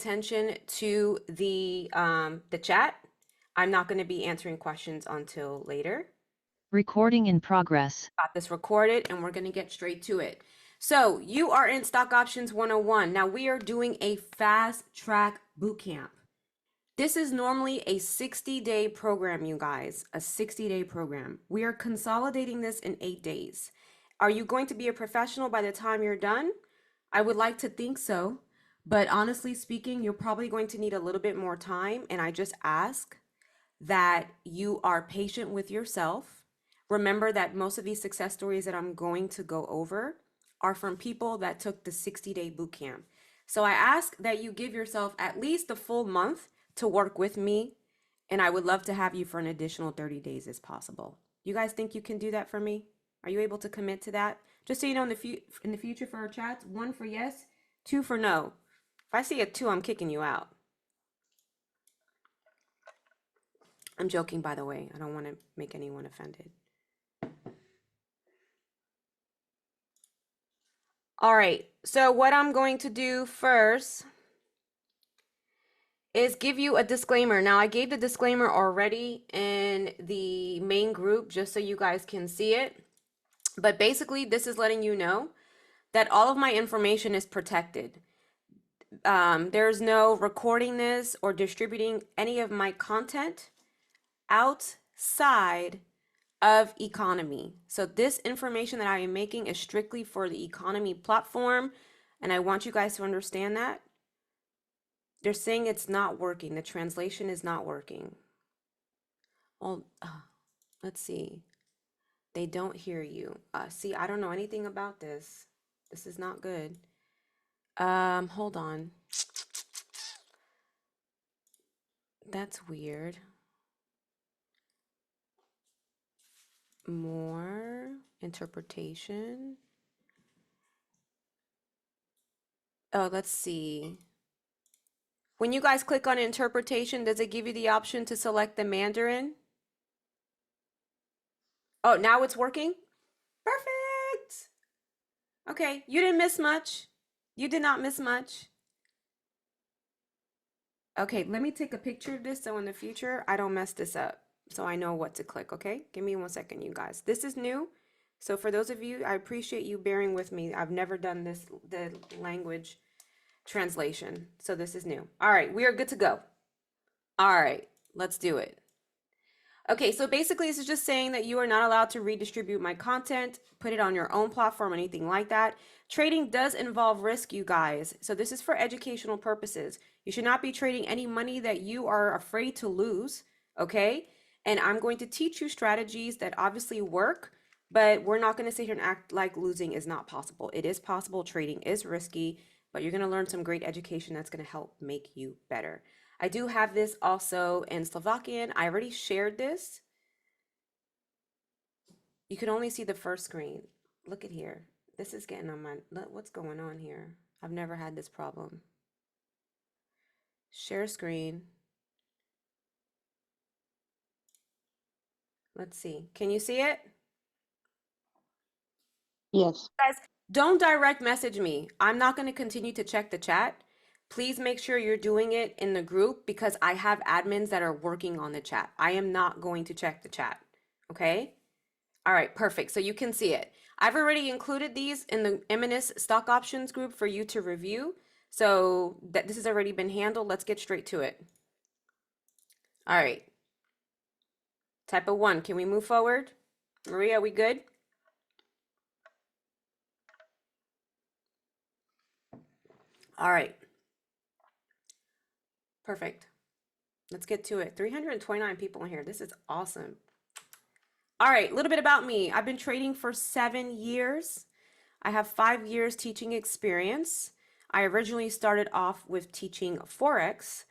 attention to the chat. I'm not going to be answering questions until later. Recording in progress. Got this recorded and we're going to get straight to it. So you are in Stock Options 101. Now we are doing a fast track boot camp. This is normally a 60-day program, you guys, a 60-day program. We are consolidating this in 8 days. Are you going to be a professional by the time you're done? I would like to think so, but honestly speaking, you're probably going to need a little bit more time. And I just ask that you are patient with yourself. Remember that most of these success stories that I'm going to go over are from people that took the 60-day boot camp. So I ask that you give yourself at least a full month to work with me, and I would love to have you for an additional 30 days as possible. You guys think you can do that for me? Are you able to commit to that? Just so you know, in the future for our chats, 1 for yes, 2 for no. If I see a 2, I'm kicking you out. I'm joking, by the way. I don't want to make anyone offended. All right, so what I'm going to do first is give you a disclaimer. Now, I gave the disclaimer already in the main group just so you guys can see it. But basically, this is letting you know that all of my information is protected. There's no recording this or distributing any of my content outside of economy. So this information that I am making is strictly for the economy platform, and I want you guys to understand that. They're saying it's not working. The translation is not working. Well, let's see. They don't hear you. See, I don't know anything about this. This is not good. Hold on. That's weird. More interpretation. Oh, let's see. When you guys click on interpretation, does it give you the option to select the Mandarin? Oh, now it's working? Perfect. Okay, you didn't miss much. You did not miss much. Okay, let me take a picture of this so in the future I don't mess this up. So I know what to click, okay? Give me 1 second, you guys. This is new. So for those of you, I appreciate you bearing with me. I've never done this, the language translation. So this is new. All right, we are good to go. All right, let's do it. Okay, so basically this is just saying that you are not allowed to redistribute my content, put it on your own platform, anything like that. Trading does involve risk, you guys. So this is for educational purposes. You should not be trading any money that you are afraid to lose, okay? And I'm going to teach you strategies that obviously work, but we're not going to sit here and act like losing is not possible. It is possible. Trading is risky, but you're going to learn some great education that's going to help make you better. I do have this also in Slovakian. I already shared this. You can only see the first screen. Look at here. This is getting on my, what's going on here? I've never had this problem. Share screen. Let's see. Can you see it? Yes. Guys, don't direct message me. I'm not going to continue to check the chat. Please make sure you're doing it in the group because I have admins that are working on the chat. I am not going to check the chat. Okay? All right, perfect. So you can see it. I've already included these in the M&S stock options group for you to review. So that this has already been handled. Let's get straight to it. All right. Type of 1, can we move forward? Maria, we good? All right. Perfect. Let's get to it. 329 people in here. This is awesome. All right, a little bit about me. I've been trading for 7 years. I have 5 years teaching experience. I originally started off with teaching Forex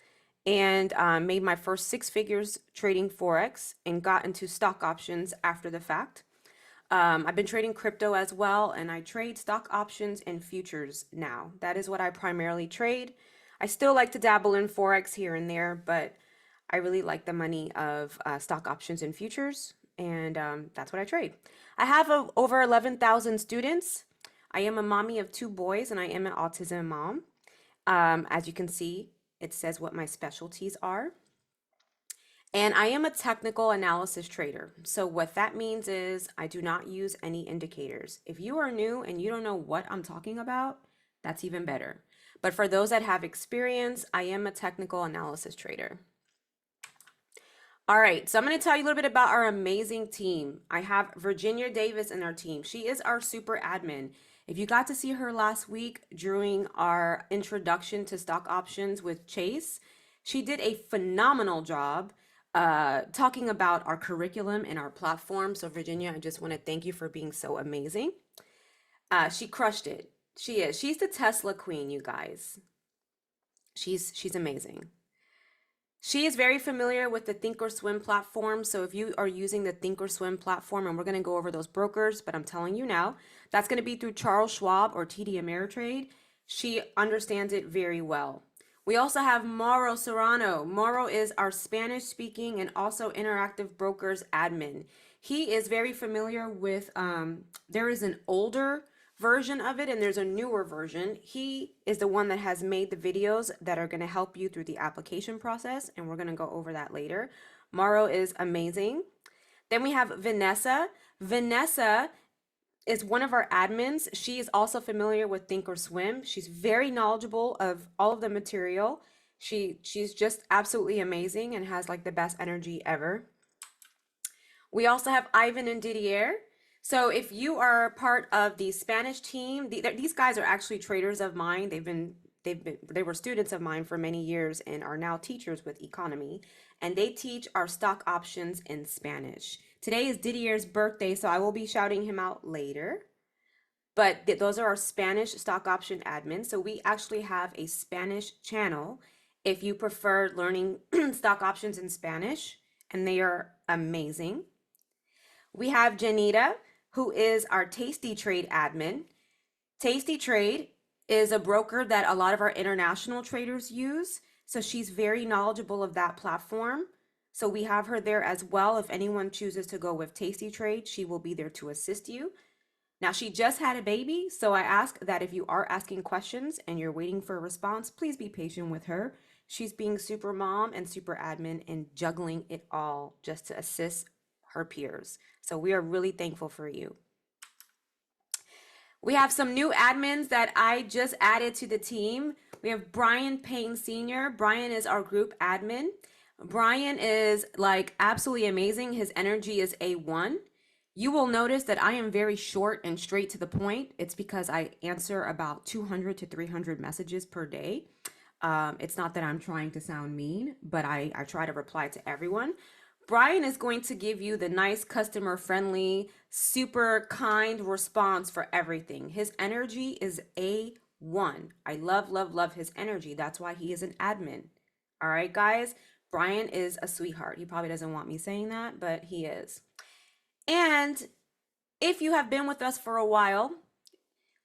and made my first 6 figures trading Forex and got into stock options after the fact. I've been trading crypto as well, and I trade stock options and futures now. That is what I primarily trade. I still like to dabble in Forex here and there, but I really like the money of stock options and futures, and that's what I trade. I have over 11,000 students. I am a mommy of 2 boys, and I am an autism mom. As you can see, It says what my specialties are. And I am a technical analysis trader. So what that means is I do not use any indicators. If you are new and you don't know what I'm talking about, that's even better. But for those that have experience, I am a technical analysis trader. All right, so I'm going to tell you a little bit about our amazing team. I have Virginia Davis in our team. She is our super admin. If you got to see her last week during our introduction to stock options with Chase, she did a phenomenal job talking about our curriculum and our platform. So Virginia, I just want to thank you for being so amazing. She crushed it. She is. She's the Tesla queen, you guys. She's amazing. She is very familiar with the Thinkorswim platform. So if you are using the Thinkorswim platform, and we're going to go over those brokers, but I'm telling you now, that's going to be through Charles Schwab or TD Ameritrade. She understands it very well. We also have Mauro Serrano. Mauro is our Spanish speaking and also interactive brokers admin. He is very familiar with, there is an older version of it and there's a newer version. He is the one that has made the videos that are going to help you through the application process, and we're going to go over that later. Mauro is amazing. Then we have Vanessa. Vanessa is one of our admins. She is also familiar with Thinkorswim. She's very knowledgeable of all of the material. She's just absolutely amazing and has like the best energy ever. We also have Ivan and Didier. So if you are part of the Spanish team, these guys are actually traders of mine. They were students of mine for many years and are now teachers with economy, and they teach our stock options in Spanish. Today is Didier's birthday, so I will be shouting him out later. But those are our Spanish stock option admins. So we actually have a Spanish channel if you prefer learning stock options in Spanish, and they are amazing. We have Janita, who is our Tasty Trade admin. Tasty Trade is a broker that a lot of our international traders use. So she's very knowledgeable of that platform. So we have her there as well. If anyone chooses to go with Tasty Trade, she will be there to assist you. Now, she just had a baby, so I ask that if you are asking questions and you're waiting for a response, please be patient with her. She's being super mom and super admin and juggling it all just to assist her peers. So we are really thankful for you. We have some new admins that I just added to the team. We have Brian Payne Sr. Brian is our group admin. Brian is like absolutely amazing. His energy is A1. You will notice that I am very short and straight to the point. It's because I answer about 200 to 300 messages per day. It's not that I'm trying to sound mean, but I try to reply to everyone. Brian is going to give you the nice, customer friendly, super kind response for everything. His energy is A1. I love, love, love his energy. That's why he is an admin. All right, guys. Brian is a sweetheart. He probably doesn't want me saying that, but he is. And if you have been with us for a while,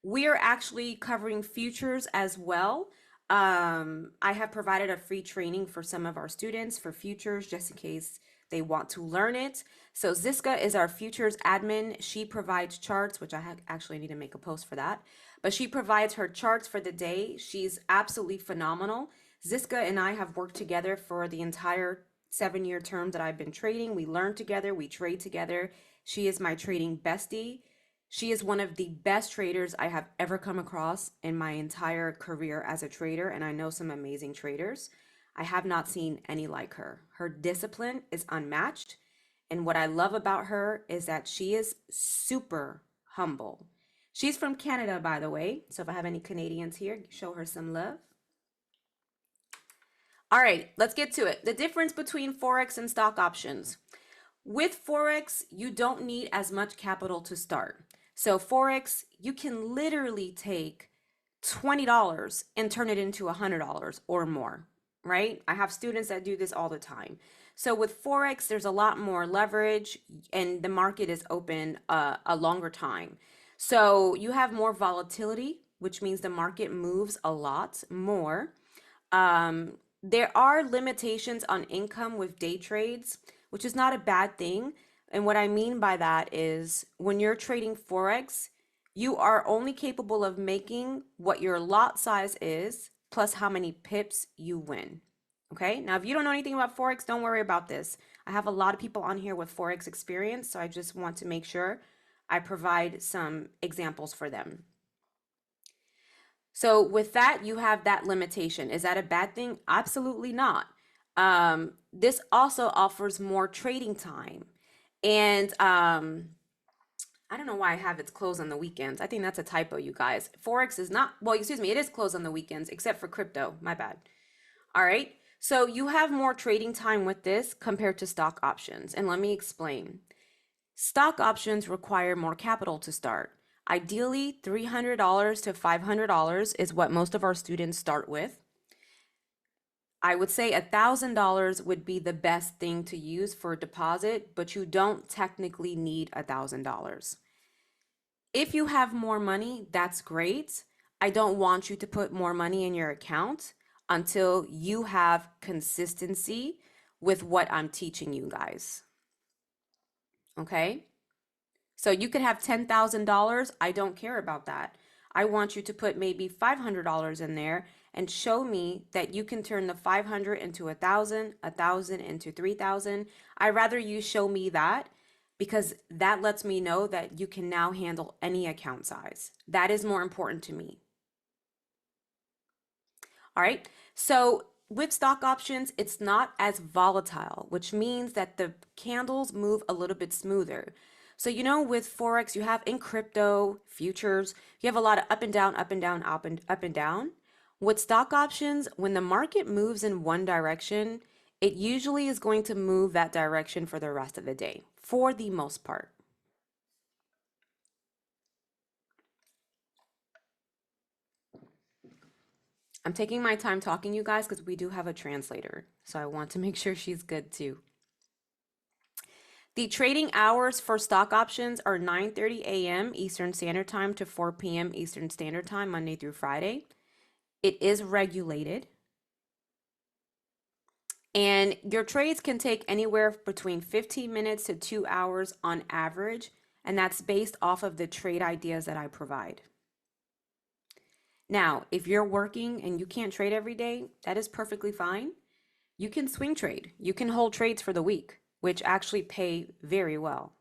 we are actually covering futures as well. I have provided a free training for some of our students for futures just in case they want to learn it. So Ziska is our futures admin. She provides charts, which I actually need to make a post for that, but she provides her charts for the day. She's absolutely phenomenal. Ziska and I have worked together for the entire 7-year term that I've been trading. We learn together, we trade together. She is my trading bestie. She is one of the best traders I have ever come across in my entire career as a trader, and I know some amazing traders. I have not seen any like her. Her discipline is unmatched. And what I love about her is that she is super humble. She's from Canada, by the way. So if I have any Canadians here, show her some love. All right, let's get to it. The difference between Forex and stock options. With Forex, you don't need as much capital to start. So Forex, you can literally take $20 and turn it into $100 or more. Right? I have students that do this all the time. So with Forex, there's a lot more leverage and the market is open a longer time. So you have more volatility, which means the market moves a lot more. There are limitations on income with day trades, which is not a bad thing. And what I mean by that is when you're trading Forex, you are only capable of making what your lot size is plus how many pips you win. Okay, now if you don't know anything about Forex, don't worry about this. I have a lot of people on here with Forex experience, so I just want to make sure I provide some examples for them. So with that, you have that limitation. Is that a bad thing? Absolutely not. This also offers more trading time. And I don't know why I have it's closed on the weekends. I think that's a typo, you guys. Forex is not, well, excuse me, it is closed on the weekends, except for crypto. My bad. All right. So you have more trading time with this compared to stock options. And let me explain. Stock options require more capital to start. Ideally, $300 to $500 is what most of our students start with. I would say $1,000 would be the best thing to use for a deposit, but you don't technically need $1,000. If you have more money, that's great. I don't want you to put more money in your account until you have consistency with what I'm teaching you guys. Okay? So you could have $10,000. I don't care about that. I want you to put maybe $500 in there and show me that you can turn the 500 into 1,000, 1,000 into 3,000. I'd rather you show me that because that lets me know that you can now handle any account size. That is more important to me. All right. So with stock options, it's not as volatile, which means that the candles move a little bit smoother. So, you know, with Forex, you have in crypto, futures, you have a lot of up and down, up and down, up and down. With stock options, when the market moves in one direction, it usually is going to move that direction for the rest of the day, for the most part. I'm taking my time talking, you guys, because we do have a translator. So I want to make sure she's good too. The trading hours for stock options are 9:30 a.m. Eastern Standard Time to 4 p.m. Eastern Standard Time, Monday through Friday. It is regulated. And your trades can take anywhere between 15 minutes to 2 hours on average. And that's based off of the trade ideas that I provide. Now, if you're working and you can't trade every day, that is perfectly fine. You can swing trade. You can hold trades for the week, which actually pay very well.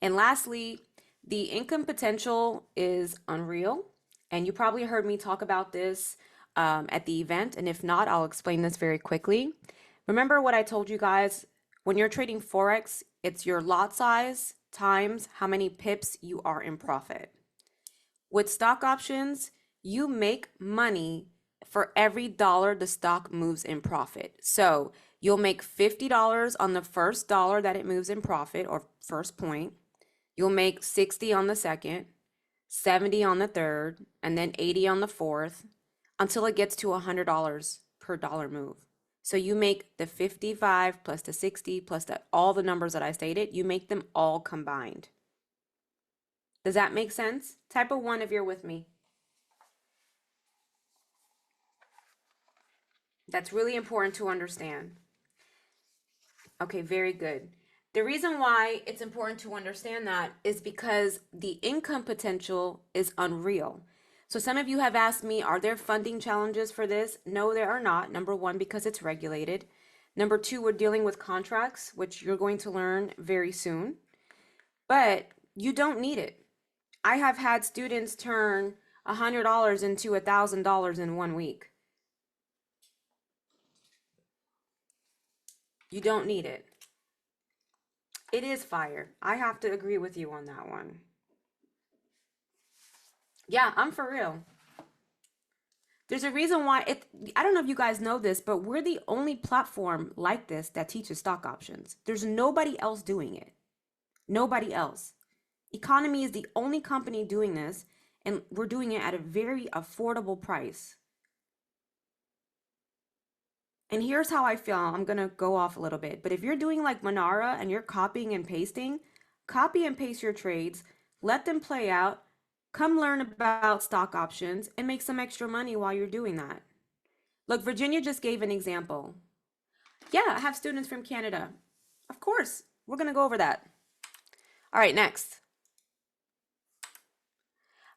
And lastly, the income potential is unreal. And you probably heard me talk about this at the event. And if not, I'll explain this very quickly. Remember what I told you guys? When you're trading Forex, it's your lot size times how many pips you are in profit. With stock options, you make money for every dollar the stock moves in profit. So you'll make $50 on the first dollar that it moves in profit or first point. You'll make 60 on the second, 70 on the third, and then 80 on the fourth until it gets to $100 per dollar move. So you make the 55 plus the 60 plus all the numbers that I stated, you make them all combined. Does that make sense? Type a 1 if you're with me. That's really important to understand. Okay, very good. The reason why it's important to understand that is because the income potential is unreal. So some of you have asked me, are there funding challenges for this? No, there are not. Number one, because it's regulated. Number two, we're dealing with contracts, which you're going to learn very soon. But you don't need it. I have had students turn $100 into $1,000 in 1 week. You don't need it. It is fire. I have to agree with you on that one. Yeah, I'm for real. There's a reason why I don't know if you guys know this, but we're the only platform like this that teaches stock options. There's nobody else doing it. Nobody else. Economy is the only company doing this, and we're doing it at a very affordable price. And here's how I feel. I'm going to go off a little bit. But if you're doing like Monara and you're copying and pasting, copy and paste your trades, let them play out, come learn about stock options, and make some extra money while you're doing that. Look, Virginia just gave an example. Yeah, I have students from Canada. Of course, we're going to go over that. All right, next.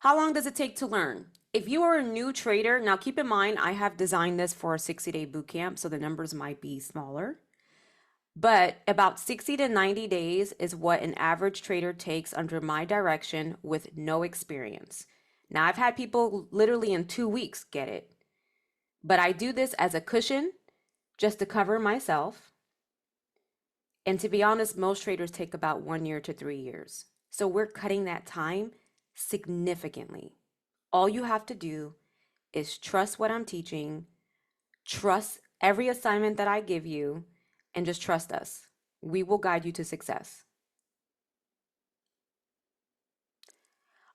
How long does it take to learn? if you are a new trader, now keep in mind, I have designed this for a 60-day boot camp, so the numbers might be smaller. But about 60 to 90 days is what an average trader takes under my direction with no experience. Now, I've had people literally in 2 weeks get it, but I do this as a cushion just to cover myself. And to be honest, most traders take about 1 year to 3 years. So we're cutting that time significantly. All you have to do is trust what I'm teaching, trust every assignment that I give you, and just trust us. We will guide you to success.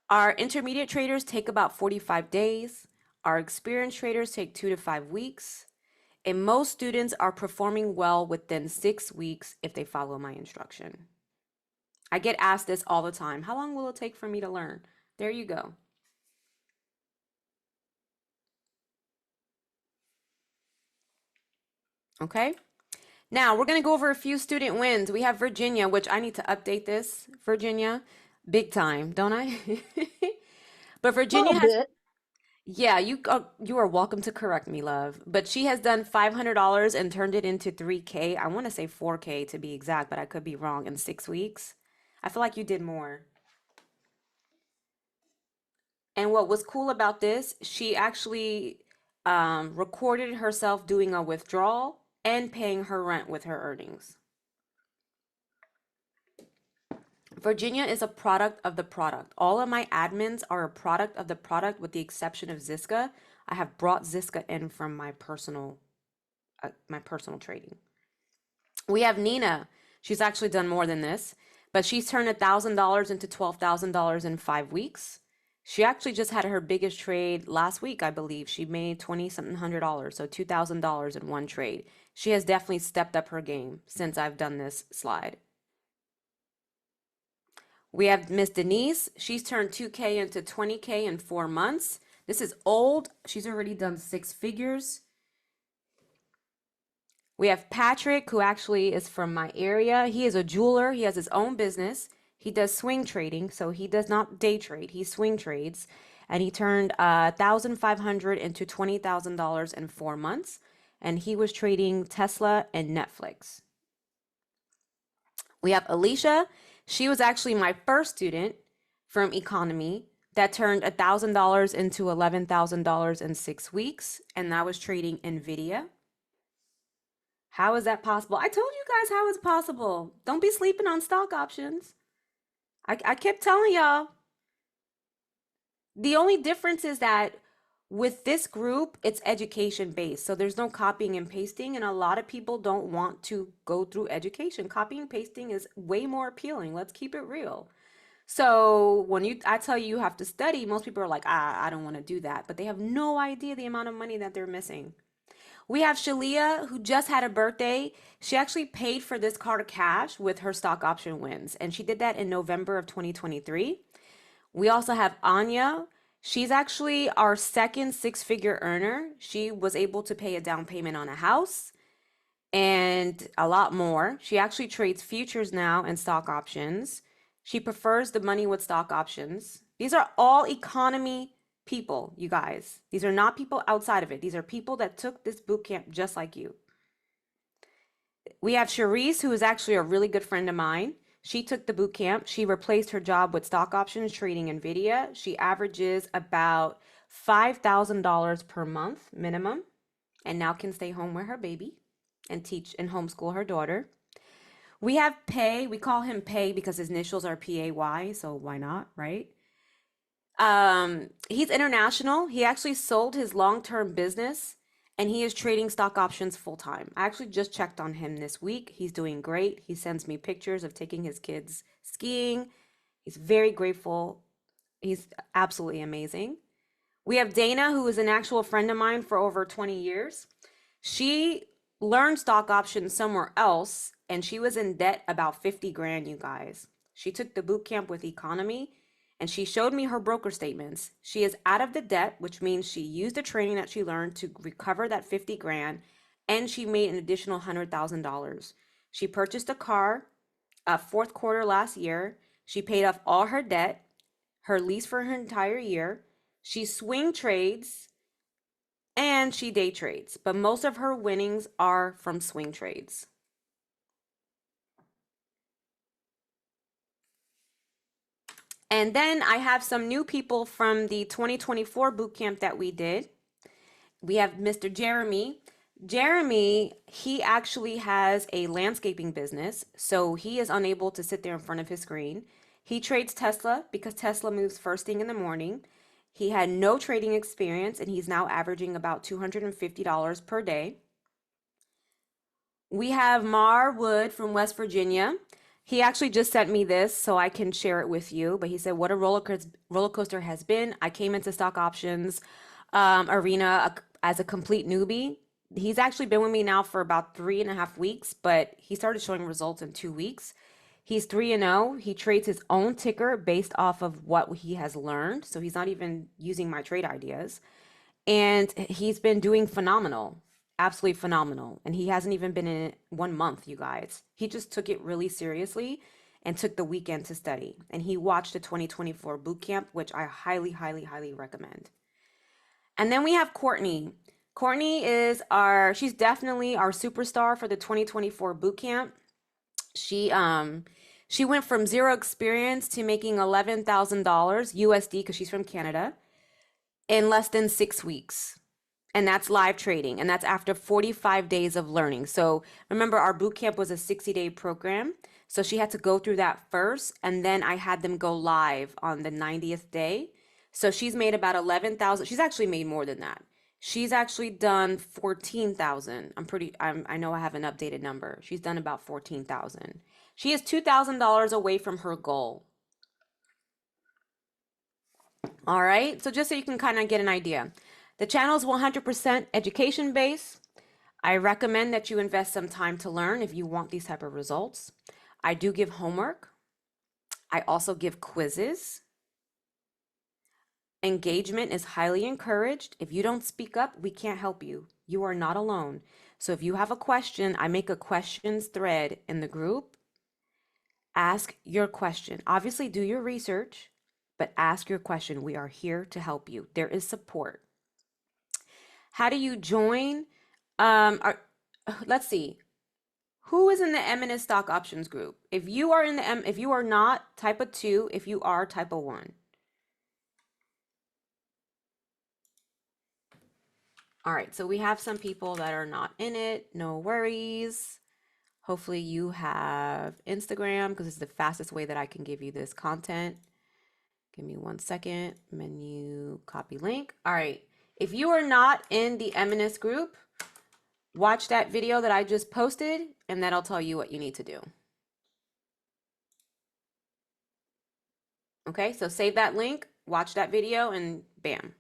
Our intermediate traders take about 45 days. Our experienced traders take 2 to 5 weeks. And most students are performing well within 6 weeks if they follow my instruction. I get asked this all the time. How long will it take for me to learn? There you go. Okay. Now we're going to go over a few student wins. We have Virginia, which I need to update this. Virginia, big time, don't I? But Virginia has, bit. yeah, you are welcome to correct me, love. But she has done $500 and turned it into 3K. I want to say 4K to be exact, but I could be wrong, in 6 weeks. I feel like you did more. And what was cool about this, she actually recorded herself doing a withdrawal and paying her rent with her earnings. Virginia is a product of the product. All of my admins are a product of the product with the exception of Ziska. I have brought Ziska in from my personal trading. We have Nina. She's actually done more than this, but she's turned $1,000 into $12,000 in 5 weeks. She actually just had her biggest trade last week, I believe. She made 20 something $100, so $2,000 in one trade. She has definitely stepped up her game since I've done this slide. We have Miss Denise. She's turned 2K into 20K in 4 months. This is old. She's already done 6 figures. We have Patrick, who actually is from my area. He is a jeweler. He has his own business. He does swing trading, so he does not day trade. He swing trades, and he turned 1,500 into $20,000 in 4 months, and he was trading Tesla and Netflix. We have Alicia. She was actually my first student from economy that turned $1,000 into $11,000 in 6 weeks, and that was trading NVIDIA. How is that possible? I told you guys how it's possible. Don't be sleeping on stock options. I kept telling y'all. The only difference is that with this group, it's education based. So there's no copying and pasting, and a lot of people don't want to go through education. Copying and pasting is way more appealing. Let's keep it real. So when I tell you you have to study, most people are like, I don't want to do that. But they have no idea the amount of money that they're missing. We have Shalia, who just had a birthday. She actually paid for this card cash with her stock option wins, and she did that in November of 2023. We also have Anya. She's actually our second 6-figure earner. She was able to pay a down payment on a house and a lot more. She actually trades futures now and stock options. She prefers the money with stock options. These are all economy people, you guys. These are not people outside of it. These are people that took this boot camp just like you. We have Charisse, who is actually a really good friend of mine. She took the boot camp. She replaced her job with stock options trading NVIDIA. She averages about $5,000 per month minimum, and now can stay home with her baby and teach and homeschool her daughter. We have Pay. We call him Pay because his initials are PAY, so why not, right? He's international. He actually sold his long-term business and he is trading stock options full time. I actually just checked on him this week. He's doing great. He sends me pictures of taking his kids skiing. He's very grateful. He's absolutely amazing. We have Dana, who is an actual friend of mine for over 20 years. She learned stock options somewhere else and she was in debt about 50 grand, you guys. She took the boot camp with economy and she showed me her broker statements. She is out of the debt, which means she used the training that she learned to recover that 50 grand, and she made an additional $100,000. She purchased a car, fourth quarter last year. She paid off all her debt, her lease for her entire year. She swing trades and she day trades, but most of her winnings are from swing trades. And then I have some new people from the 2024 bootcamp that we did. We have Mr. Jeremy. Jeremy, he actually has a landscaping business, so he is unable to sit there in front of his screen. He trades Tesla because Tesla moves first thing in the morning. He had no trading experience and he's now averaging about $250 per day. We have Mar Wood from West Virginia. He actually just sent me this so I can share it with you. But he said, "What a roller coaster has been. I came into stock options arena as a complete newbie. He's actually been with me now for about 3.5 weeks, but he started showing results in 2 weeks. He's 3-0. He trades his own ticker based off of what he has learned. So he's not even using my trade ideas. And he's been doing phenomenal, absolutely phenomenal. And he hasn't even been in it 1 month, you guys. He just took it really seriously and took the weekend to study. And he watched the 2024 boot camp, which I highly, highly, highly recommend. And then we have Courtney. Courtney is she's definitely our superstar for the 2024 boot camp. She went from zero experience to making $11,000 USD because she's from Canada in less than 6 weeks. And that's live trading. And that's after 45 days of learning. So remember, our boot camp was a 60-day program. So she had to go through that first. And then I had them go live on the 90th day. So she's made about 11,000. She's actually made more than that. She's actually done 14,000. I know I have an updated number. She's done about 14,000. She is $2,000 away from her goal. All right, so just so you can kind of get an idea. The channel is 100% education based. I recommend that you invest some time to learn if you want these type of results. I do give homework. I also give quizzes. Engagement is highly encouraged. If you don't speak up, we can't help you. You are not alone. So if you have a question, I make a questions thread in the group. Ask your question. Obviously, do your research, but ask your question. We are here to help you. There is support. How do you join? Let's see. Who is in the M&S stock options group? If you are in the if you are not, type a 2. If you are, type a 1. All right, so we have some people that are not in it. No worries. Hopefully you have Instagram because it's the fastest way that I can give you this content. Give me 1 second. Menu, copy link. All right. If you are not in the M&S group, watch that video that I just posted, and that'll tell you what you need to do. Okay, so save that link, watch that video, and bam.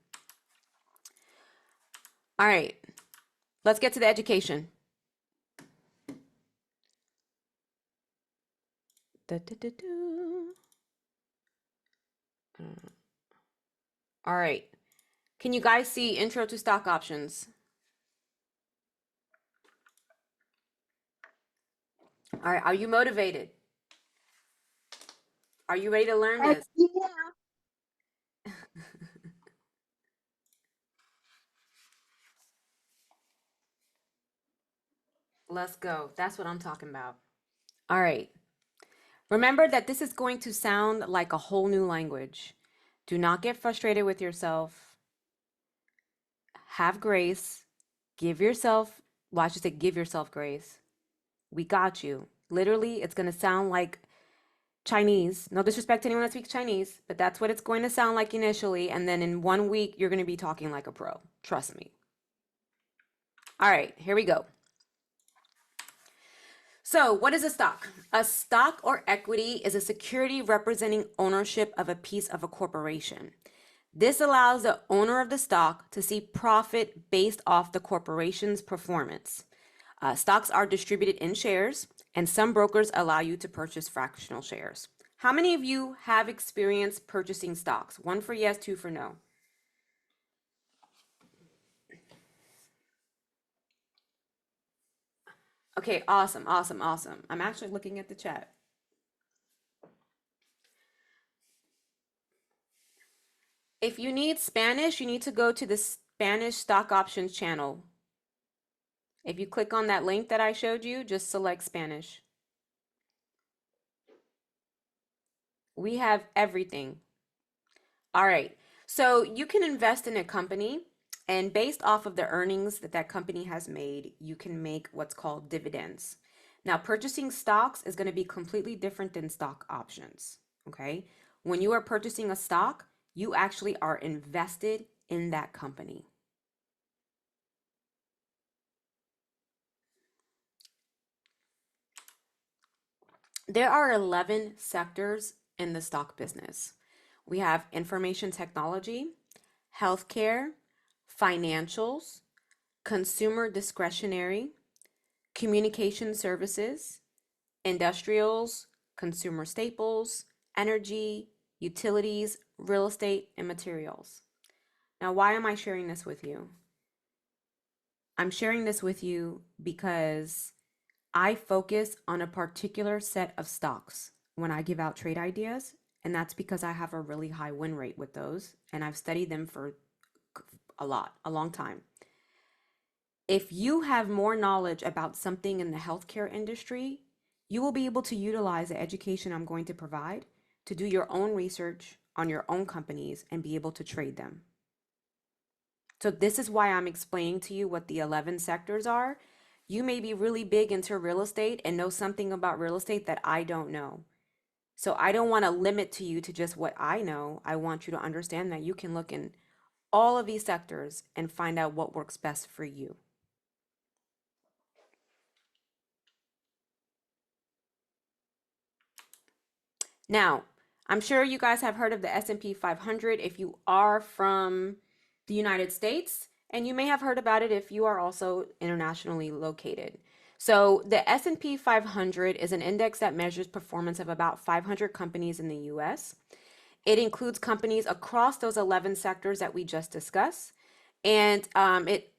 All right, let's get to the education. All right, can you guys see Intro to Stock Options? All right, are you motivated? Are you ready to learn this? Yeah. Let's go. That's what I'm talking about. All right. Remember that this is going to sound like a whole new language. Do not get frustrated with yourself. Have grace. Give yourself, well, I should say, give yourself grace. We got you. Literally, it's going to sound like Chinese. No disrespect to anyone that speaks Chinese, but that's what it's going to sound like initially. And then in 1 week, you're going to be talking like a pro. Trust me. All right, here we go. So, what is a stock? A stock or equity is a security representing ownership of a piece of a corporation. This allows the owner of the stock to see profit based off the corporation's performance. Stocks are distributed in shares, and some brokers allow you to purchase fractional shares. How many of you have experience purchasing stocks? 1 for yes, 2 for no. Okay, awesome, awesome, awesome. I'm actually looking at the chat. If you need Spanish, you need to go to the Spanish stock options channel. If you click on that link that I showed you, just select Spanish. We have everything. All right. So you can invest in a company, and based off of the earnings that that company has made, you can make what's called dividends. Now, purchasing stocks is going to be completely different than stock options. Okay. When you are purchasing a stock, you actually are invested in that company. There are 11 sectors in the stock business. We have information technology, healthcare, financials, consumer discretionary, communication services, industrials, consumer staples, energy, utilities, real estate, and materials. Now, why am I sharing this with you? I'm sharing this with you because I focus on a particular set of stocks when I give out trade ideas, and that's because I have a really high win rate with those, and I've studied them for a long time. If you have more knowledge about something in the healthcare industry, you will be able to utilize the education I'm going to provide to do your own research on your own companies and be able to trade them. So this is why I'm explaining to you what the 11 sectors are. You may be really big into real estate and know something about real estate that I don't know. So I don't want to limit to you to just what I know. I want you to understand that you can look in all of these sectors and find out what works best for you. Now, I'm sure you guys have heard of the S&P 500 if you are from the United States, and you may have heard about it if you are also internationally located. So, the S&P 500 is an index that measures performance of about 500 companies in the US. It includes companies across those 11 sectors that we just discussed. And it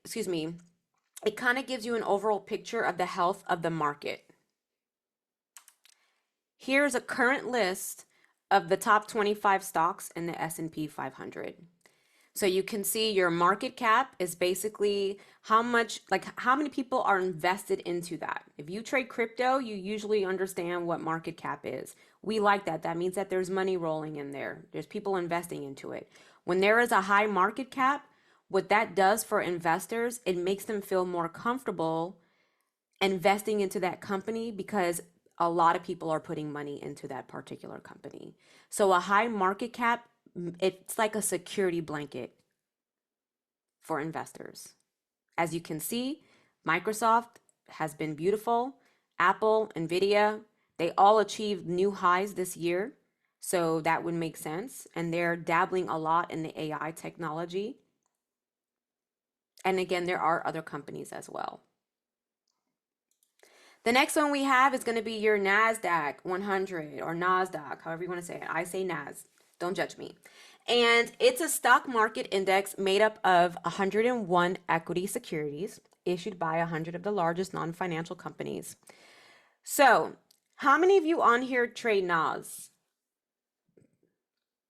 kind of gives you an overall picture of the health of the market. Here's a current list of the top 25 stocks in the S&P 500. So you can see your market cap is basically how many people are invested into that. If you trade crypto, you usually understand what market cap is. We like that. That means that there's money rolling in there. There's people investing into it. When there is a high market cap, what that does for investors, it makes them feel more comfortable investing into that company because a lot of people are putting money into that particular company. So a high market cap, it's like a security blanket for investors. As you can see, Microsoft has been beautiful. Apple, Nvidia, they all achieved new highs this year. So that would make sense. And they're dabbling a lot in the AI technology. And again, there are other companies as well. The next one we have is going to be your NASDAQ 100 or NASDAQ, however you want to say it. I say NAS. Don't judge me. And it's a stock market index made up of 101 equity securities issued by 100 of the largest non-financial companies. So, how many of you on here trade NAS?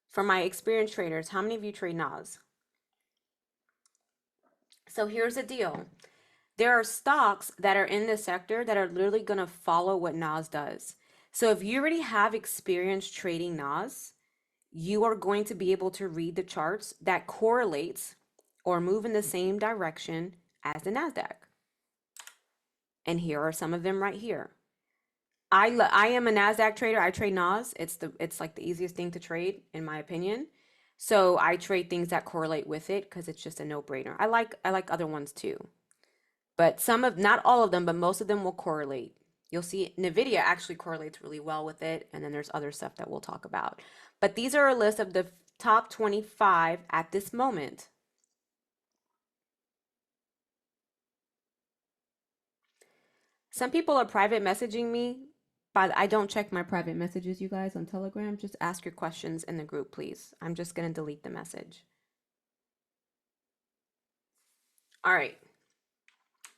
For my experienced traders, how many of you trade NAS? So here's the deal. There are stocks that are in this sector that are literally going to follow what NAS does. So if you already have experience trading NAS, you are going to be able to read the charts that correlates or move in the same direction as the NASDAQ. And here are some of them right here. I am a NASDAQ trader. I trade NAS. It's like the easiest thing to trade in my opinion. So I trade things that correlate with it because it's just a no-brainer. I like other ones too. But not all of them, but most of them will correlate. You'll see NVIDIA actually correlates really well with it. And then there's other stuff that we'll talk about. But these are a list of the top 25 at this moment. Some people are private messaging me, but I don't check my private messages, you guys, on Telegram. Just ask your questions in the group, please. I'm just going to delete the message. All right.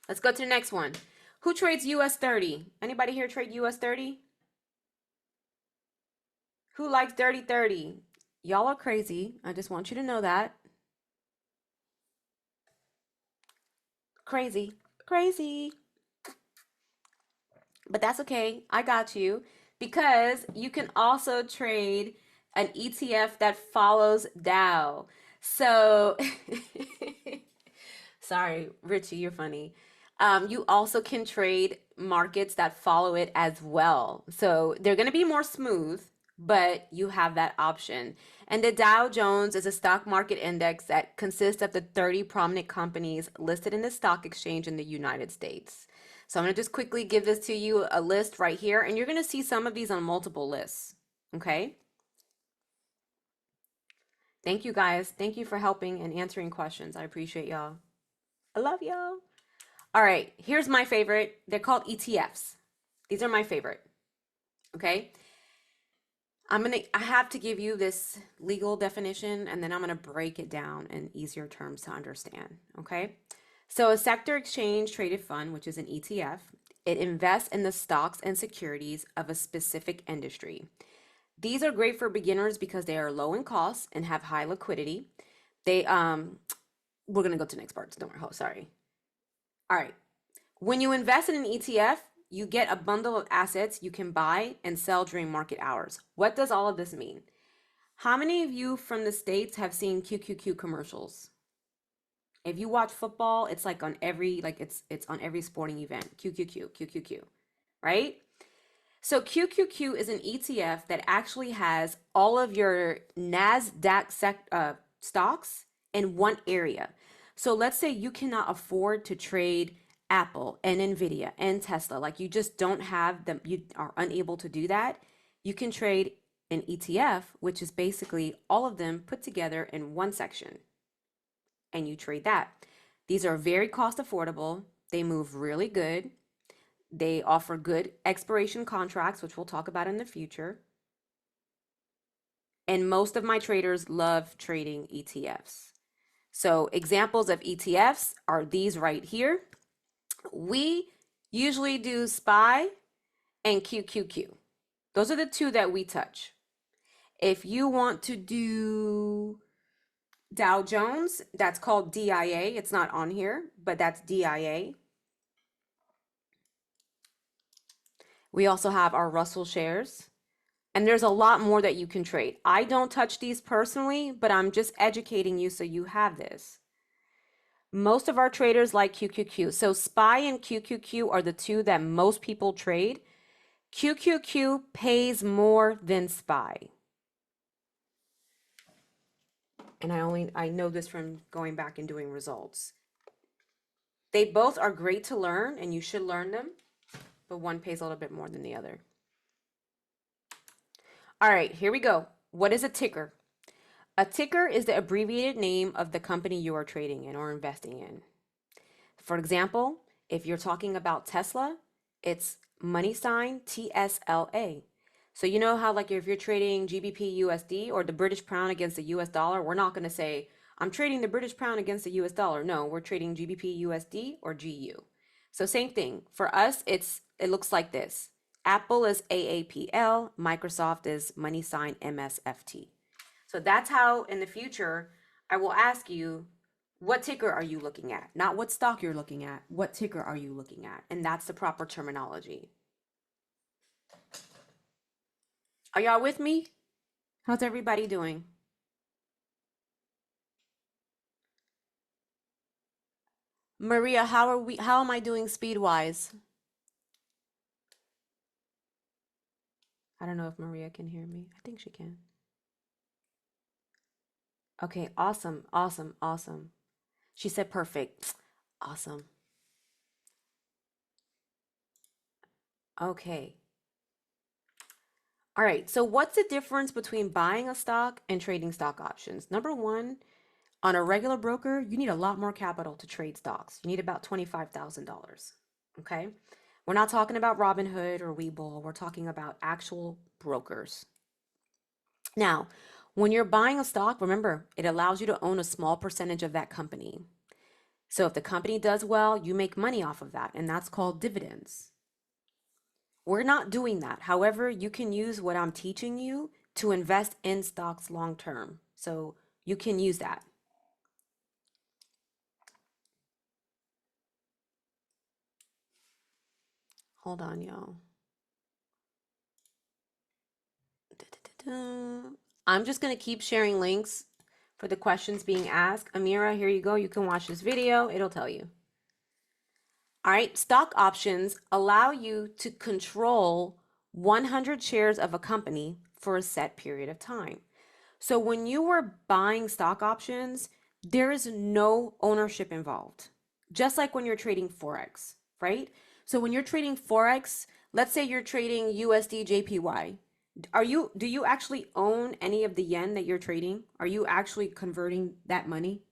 Let's go to the next one. Who trades US 30? Anybody here trade US 30? Who likes dirty 30? Y'all are crazy. I just want you to know that. Crazy. Crazy. But that's okay. I got you because you can also trade an ETF that follows Dow. So, sorry, Richie, you're funny. You also can trade markets that follow it as well. So they're going to be more smooth, but you have that option. And the Dow Jones is a stock market index that consists of the 30 prominent companies listed in the stock exchange in the United States. So I'm going to just quickly give this to you a list right here, and you're going to see some of these on multiple lists. Okay. Thank you guys. Thank you for helping and answering questions. I appreciate y'all. I love y'all. All right, here's my favorite. They're called ETFs. These are my favorite. Okay. I have to give you this legal definition and then I'm gonna break it down in easier terms to understand. Okay. So a sector exchange traded fund, which is an ETF, it invests in the stocks and securities of a specific industry. These are great for beginners because they are low in cost and have high liquidity. They we're gonna go to the next part. Don't worry. Oh, sorry. All right. When you invest in an ETF, you get a bundle of assets you can buy and sell during market hours. What does all of this mean? How many of you from the States have seen QQQ commercials? If you watch football, it's like on every it's on every sporting event. QQQ, QQQ, right? So QQQ is an ETF that actually has all of your stocks in one area. So let's say you cannot afford to trade Apple and Nvidia and Tesla, like you just don't have them, you are unable to do that. You can trade an ETF, which is basically all of them put together in one section, and you trade that. These are very cost affordable. They move really good. They offer good expiration contracts, which we'll talk about in the future. And most of my traders love trading ETFs. So examples of ETFs are these right here. We usually do SPY and QQQ. Those are the two that we touch. If you want to do Dow Jones, that's called DIA. It's not on here, but that's DIA. We also have our Russell shares. And there's a lot more that you can trade. I don't touch these personally, but I'm just educating you so you have this. Most of our traders like QQQ. So SPY and QQQ are the two that most people trade. QQQ pays more than SPY. And I know this from going back and doing results. They both are great to learn and you should learn them, but one pays a little bit more than the other. All right, here we go. What is a ticker? A ticker is the abbreviated name of the company you are trading in or investing in. For example, if you're talking about Tesla, it's money sign TSLA. So you know how like if you're trading GBP USD or the British pound against the US dollar, we're not going to say, I'm trading the British pound against the US dollar. No, we're trading GBP USD or GU. So same thing. For us, it looks like this. Apple is AAPL, Microsoft is money sign MSFT. So that's how in the future, I will ask you, what ticker are you looking at? Not what stock you're looking at. What ticker are you looking at? And that's the proper terminology. Are y'all with me? How's everybody doing? Maria, how am I doing speed wise? I don't know if Maria can hear me. I think she can. Okay, awesome, awesome, awesome. She said perfect. Awesome. Okay. All right, so what's the difference between buying a stock and trading stock options? Number one, on a regular broker, you need a lot more capital to trade stocks. You need about $25,000. Okay. We're not talking about Robinhood or Webull. We're talking about actual brokers. Now, when you're buying a stock, remember, it allows you to own a small percentage of that company. So if the company does well, you make money off of that, and that's called dividends. We're not doing that. However, you can use what I'm teaching you to invest in stocks long term. So you can use that. Hold on, y'all. I'm just going to keep sharing links for the questions being asked. Amira, here you go. You can watch this video. It'll tell you. All right, stock options allow you to control 100 shares of a company for a set period of time. So when you were buying stock options, there is no ownership involved. Just like when you're trading Forex, right? So when you're trading Forex, let's say you're trading USD JPY, do you actually own any of the yen that you're trading? Are you actually converting that money?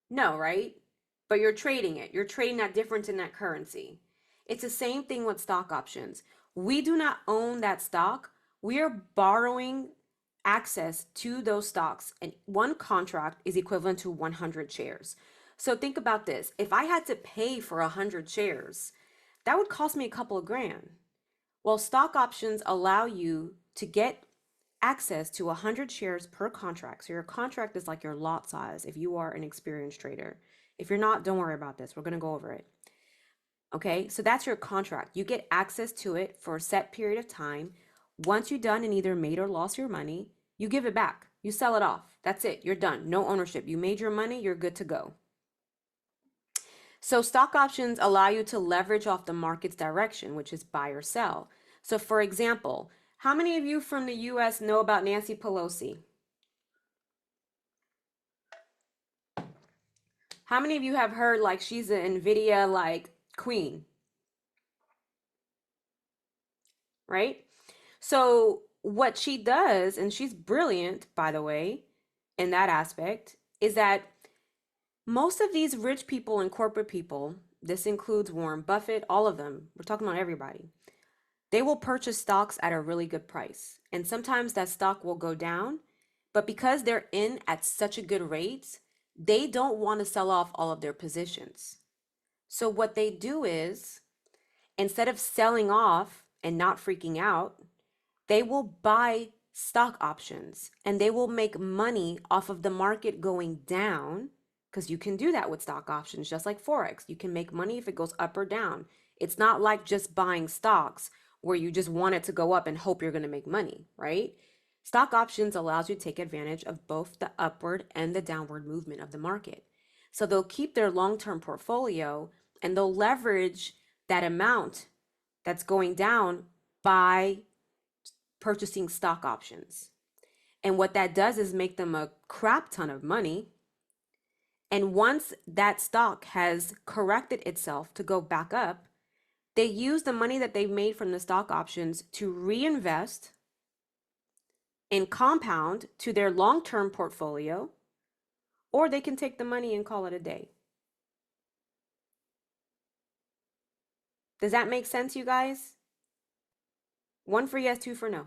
No, right? But you're trading it. You're trading that difference in that currency. It's the same thing with stock options. We do not own that stock. We are borrowing access to those stocks, and one contract is equivalent to 100 shares. So think about this. If I had to pay for 100 shares, that would cost me a couple of grand. Well, stock options allow you to get access to 100 shares per contract. So your contract is like your lot size if you are an experienced trader. If you're not, don't worry about this. We're going to go over it. Okay, so that's your contract. You get access to it for a set period of time. Once you're done and either made or lost your money, you give it back. You sell it off. That's it. You're done. No ownership. You made your money. You're good to go. So stock options allow you to leverage off the market's direction, which is buy or sell. So for example, how many of you from the US know about Nancy Pelosi? How many of you have heard like she's an NVIDIA like queen, right? So what she does, and she's brilliant, by the way, in that aspect, is that most of these rich people and corporate people, this includes Warren Buffett, all of them, we're talking about everybody, they will purchase stocks at a really good price. And sometimes that stock will go down, but because they're in at such a good rate, they don't want to sell off all of their positions. So what they do is, instead of selling off and not freaking out, they will buy stock options and they will make money off of the market going down, because you can do that with stock options, just like Forex. You can make money if it goes up or down. It's not like just buying stocks where you just want it to go up and hope you're going to make money, right? Stock options allows you to take advantage of both the upward and the downward movement of the market. So they'll keep their long-term portfolio and they'll leverage that amount that's going down by purchasing stock options. And what that does is make them a crap ton of money. And once that stock has corrected itself to go back up, they use the money that they've made from the stock options to reinvest and compound to their long-term portfolio, or they can take the money and call it a day. Does that make sense, you guys? One for yes, two for no.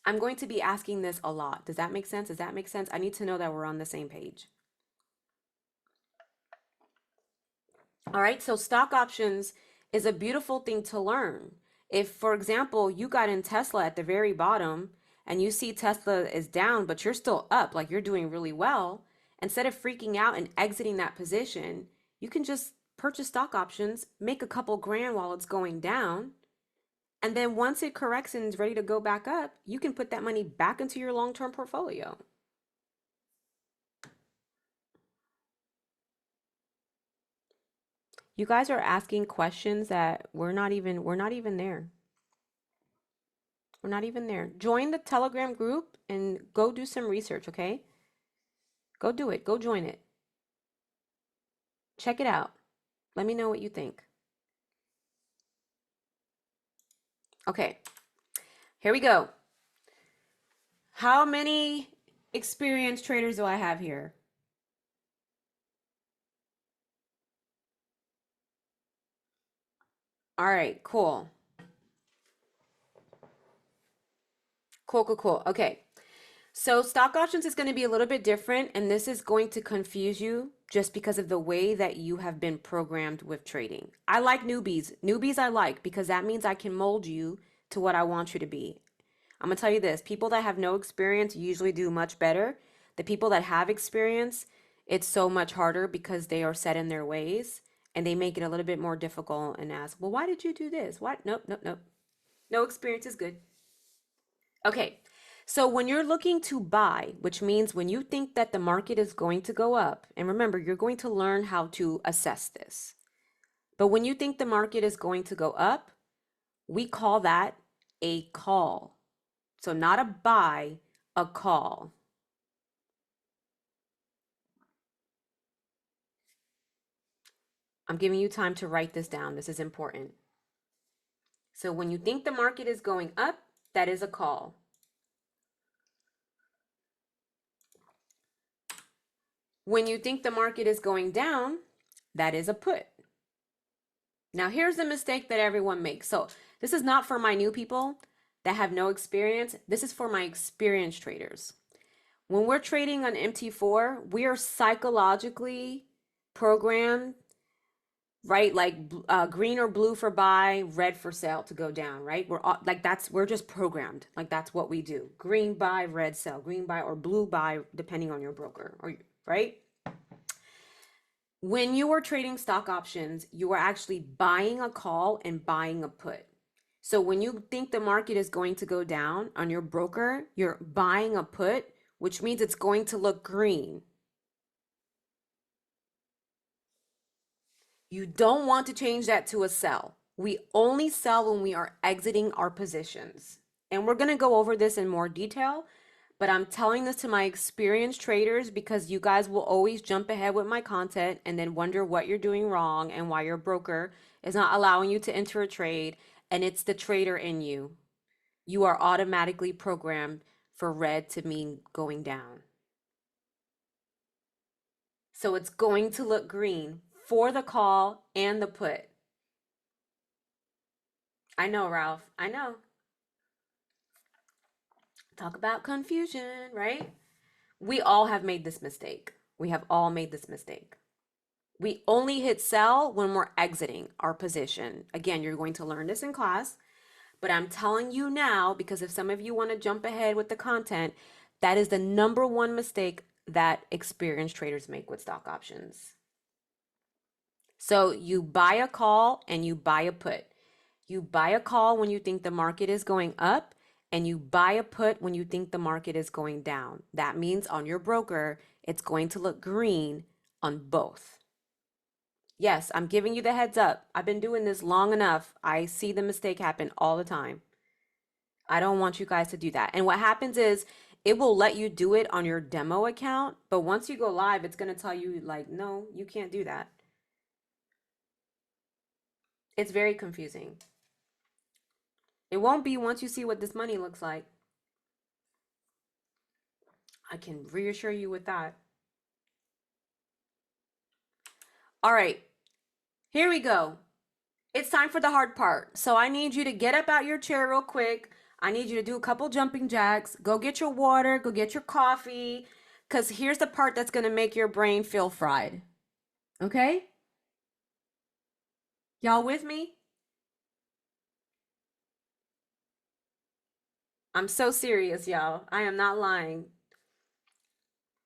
I'm going to be asking this a lot. Does that make sense? Does that make sense? I need to know that we're on the same page. All right, so stock options is a beautiful thing to learn. If, for example, you got in Tesla at the very bottom and you see Tesla is down, but you're still up, like you're doing really well, instead of freaking out and exiting that position, you can just purchase stock options, make a couple grand while it's going down. And then once it corrects and is ready to go back up, you can put that money back into your long-term portfolio. You guys are asking questions that we're not even there. We're not even there. Join the Telegram group and go do some research, okay? Go do it. Go join it. Check it out. Let me know what you think. Okay, here we go. How many experienced traders do I have here? All right, cool. Cool. Okay. So stock options is going to be a little bit different, and this is going to confuse you just because of the way that you have been programmed with trading. I like newbies. Newbies I like because that means I can mold you to what I want you to be. I'm going to tell you this, people that have no experience usually do much better. The people that have experience, it's so much harder because they are set in their ways and they make it a little bit more difficult and ask, well, why did you do this? What? Nope, nope, nope. No experience is good. Okay, so when you're looking to buy, which means when you think that the market is going to go up, and remember, you're going to learn how to assess this. But when you think the market is going to go up, we call that a call. So not a buy, a call. I'm giving you time to write this down. This is important. So when you think the market is going up, that is a call. When you think the market is going down, that is a put. Now, here's the mistake that everyone makes. So this is not for my new people that have no experience. This is for my experienced traders. When we're trading on MT4, we are psychologically programmed, right? Like green or blue for buy, red for sell to go down, right? We're all, like we're just programmed. Like that's what we do. Green buy, red sell, green buy or blue buy, depending on your broker, or right? When you are trading stock options, you are actually buying a call and buying a put. So when you think the market is going to go down on your broker, you're buying a put, which means it's going to look green. You don't want to change that to a sell. We only sell when we are exiting our positions. And we're going to go over this in more detail, but I'm telling this to my experienced traders because you guys will always jump ahead with my content and then wonder what you're doing wrong and why your broker is not allowing you to enter a trade, and it's the trader in you. You are automatically programmed for red to mean going down. So it's going to look green for the call and the put. I know, Ralph. I know. Talk about confusion, right? We all have made this mistake. We have all made this mistake. We only hit sell when we're exiting our position. Again, you're going to learn this in class, but I'm telling you now because if some of you want to jump ahead with the content, that is the number one mistake that experienced traders make with stock options. So you buy a call and you buy a put. You buy a call when you think the market is going up, and you buy a put when you think the market is going down. That means on your broker, it's going to look green on both. Yes, I'm giving you the heads up. I've been doing this long enough. I see the mistake happen all the time. I don't want you guys to do that. And what happens is it will let you do it on your demo account, but once you go live, it's going to tell you like, no, you can't do that. It's very confusing. It won't be once you see what this money looks like. I can reassure you with that. All right, here we go. It's time for the hard part. So I need you to get up out your chair real quick. I need you to do a couple jumping jacks. Go get your water, go get your coffee, because here's the part that's going to make your brain feel fried. Okay? Y'all with me? I'm so serious, y'all. I am not lying.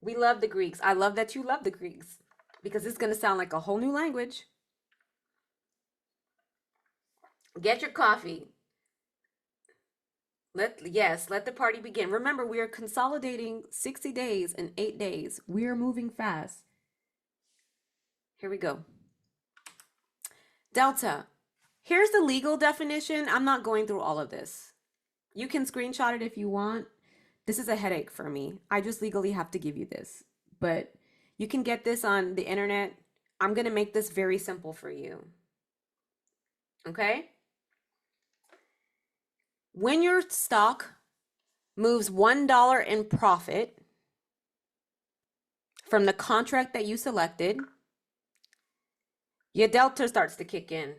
We love the Greeks. I love that you love the Greeks because it's going to sound like a whole new language. Get your coffee. Let the party begin. Remember, we are consolidating 60 days in 8 days. We are moving fast. Here we go. Delta. Here's the legal definition. I'm not going through all of this. You can screenshot it if you want. This is a headache for me. I just legally have to give you this. But you can get this on the internet. I'm going to make this very simple for you. Okay? When your stock moves $1 in profit from the contract that you selected, your delta starts to kick in.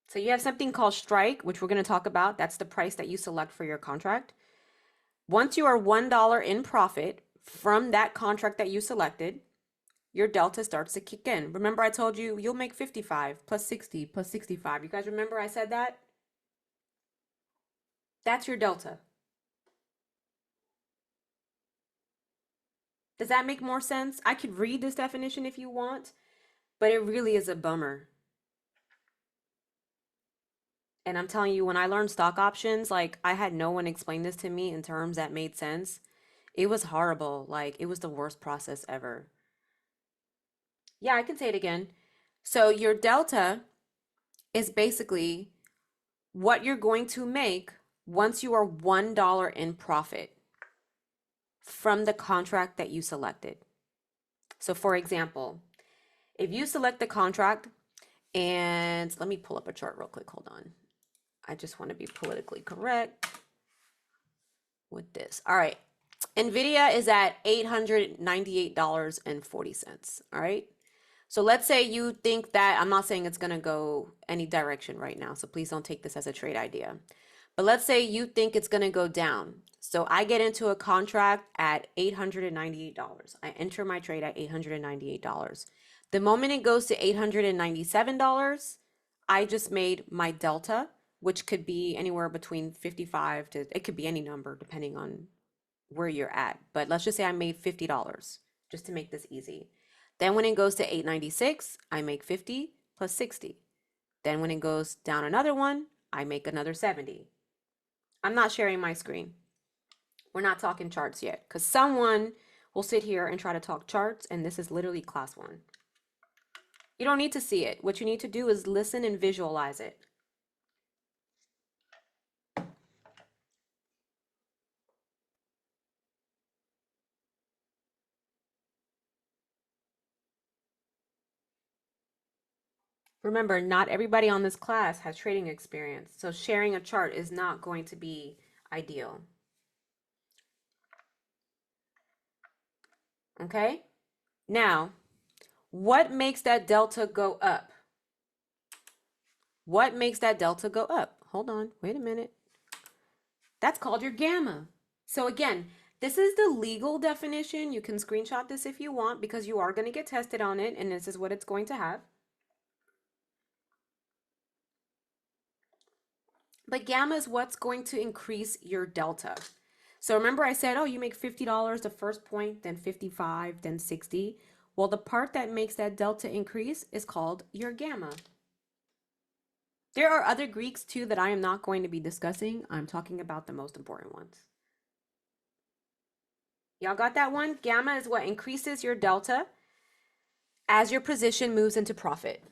So you have something called strike, which we're going to talk about. That's the price that you select for your contract. Once you are $1 in profit from that contract that you selected, your delta starts to kick in. Remember I told you you'll make 55 plus 60 plus 65. You guys remember I said that? That's your delta. Does that make more sense? I could read this definition if you want, but it really is a bummer. And I'm telling you, when I learned stock options, like I had no one explain this to me in terms that made sense. It was horrible. Like it was the worst process ever. Yeah, I can say it again. So your delta is basically what you're going to make once you are $1 in profit from the contract that you selected. So for example, if you select the contract, and let me pull up a chart real quick, hold on. I just want to be politically correct with this. All right. NVIDIA is at $898.40. All right. So let's say you think that, I'm not saying it's going to go any direction right now, so please don't take this as a trade idea. But let's say you think it's going to go down. So I get into a contract at $898. I enter my trade at $898. The moment it goes to $897, I just made my delta, which could be anywhere between 55 to, it could be any number depending on where you're at. But let's just say I made $50 just to make this easy. Then when it goes to 896, I make 50 plus 60. Then when it goes down another one, I make another 70. I'm not sharing my screen. We're not talking charts yet because someone will sit here and try to talk charts, and this is literally class 1. You don't need to see it. What you need to do is listen and visualize it. Remember, not everybody on this class has trading experience, so sharing a chart is not going to be ideal. Okay? Now, what makes that delta go up? What makes that delta go up? Hold on, wait a minute. That's called your gamma. So again, this is the legal definition. You can screenshot this if you want because you are going to get tested on it, and this is what it's going to have. But gamma is what's going to increase your delta. So remember I said, oh, you make $50 the first point, then 55, then 60. Well, the part that makes that delta increase is called your gamma. There are other Greeks too that I am not going to be discussing. I'm talking about the most important ones. Y'all got that one? Gamma is what increases your delta as your position moves into profit.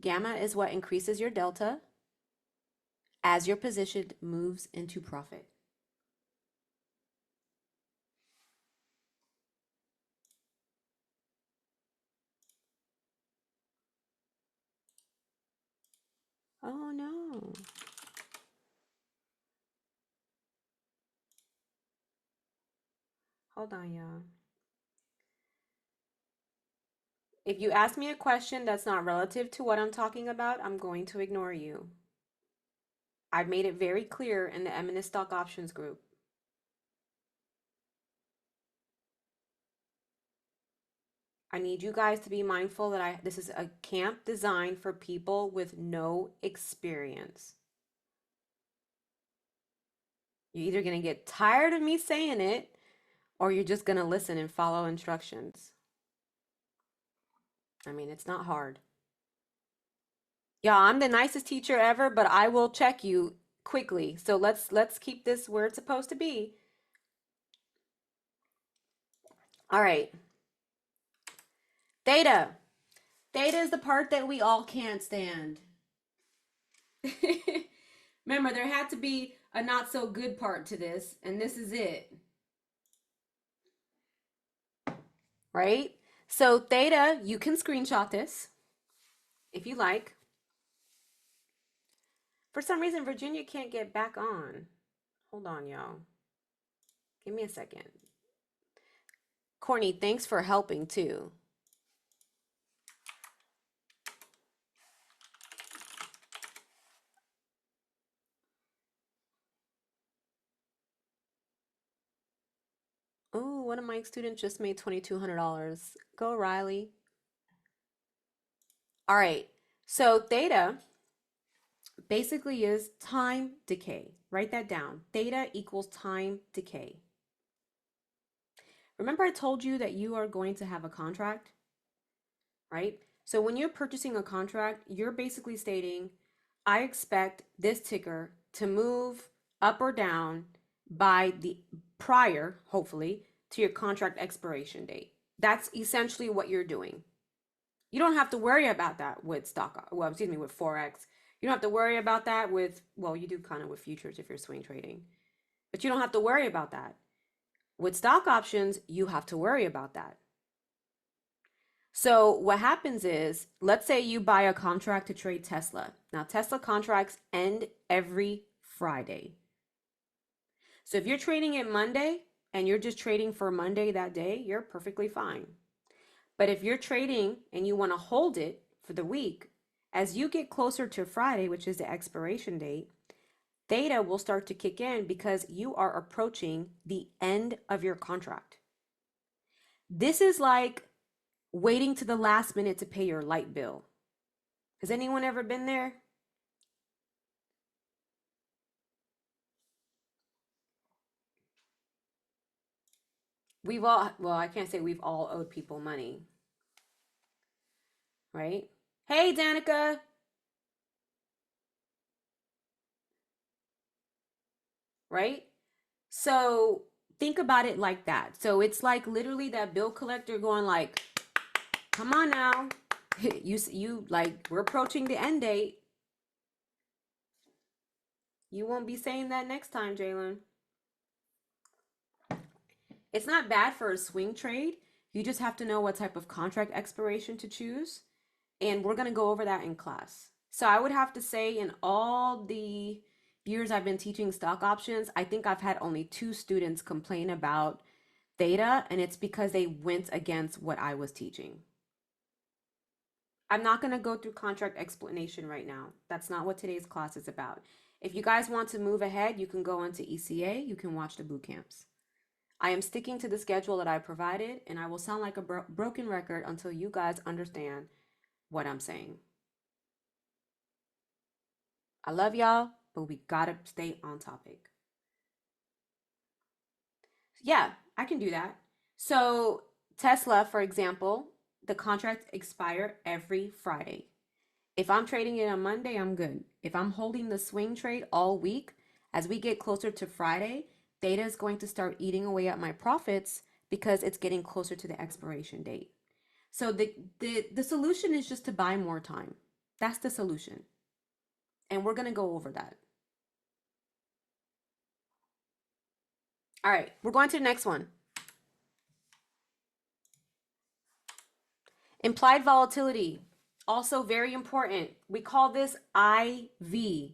Gamma is what increases your delta as your position moves into profit. Oh no. Hold on, y'all. If you ask me a question that's not relative to what I'm talking about, I'm going to ignore you. I've made it very clear in the M&S Stock Options group. I need you guys to be mindful that this is a camp designed for people with no experience. You're either going to get tired of me saying it, or you're just going to listen and follow instructions. I mean, it's not hard. Yeah, I'm the nicest teacher ever, but I will check you quickly. So let's keep this where it's supposed to be. All right. Theta. Theta is the part that we all can't stand. Remember, there had to be a not so good part to this, and this is it. Right? So theta, you can screenshot this if you like. For some reason, Virginia can't get back on. Hold on, y'all. Give me a second. Courtney, thanks for helping too. one of my students just made $2,200. Go, Riley. All right. So theta basically is time decay. Write that down. Theta equals time decay. Remember I told you that you are going to have a contract, right? So when you're purchasing a contract, you're basically stating, I expect this ticker to move up or down by the prior, hopefully, to your contract expiration date. That's essentially what you're doing. You don't have to worry about that with with Forex. You don't have to worry about that with, well, you do kind of with futures if you're swing trading, but you don't have to worry about that. With stock options, you have to worry about that. So what happens is, let's say you buy a contract to trade Tesla. Now, Tesla contracts end every Friday. So if you're trading it Monday and you're just trading for Monday that day, you're perfectly fine. But if you're trading and you want to hold it for the week, as you get closer to Friday, which is the expiration date, theta will start to kick in because you are approaching the end of your contract. This is like waiting to the last minute to pay your light bill. Has anyone ever been there? We've all, well, I can't say we've all owed people money, right? Hey, Danica. Right? So think about it like that. So it's like literally that bill collector going like, come on now. You like, we're approaching the end date. You won't be saying that next time, Jalen. It's not bad for a swing trade. You just have to know what type of contract expiration to choose. And we're going to go over that in class. So I would have to say in all the years I've been teaching stock options, I think I've had only 2 students complain about theta, and it's because they went against what I was teaching. I'm not going to go through contract explanation right now. That's not what today's class is about. If you guys want to move ahead, you can go into ECA. You can watch the boot camps. I am sticking to the schedule that I provided, and I will sound like a broken record until you guys understand what I'm saying. I love y'all, but we gotta stay on topic. Yeah, I can do that. So Tesla, for example, the contracts expire every Friday. If I'm trading it on Monday, I'm good. If I'm holding the swing trade all week, as we get closer to Friday, theta is going to start eating away at my profits because it's getting closer to the expiration date. So the solution is just to buy more time. That's the solution. And we're going to go over that. All right, we're going to the next one. Implied volatility, also very important. We call this IV.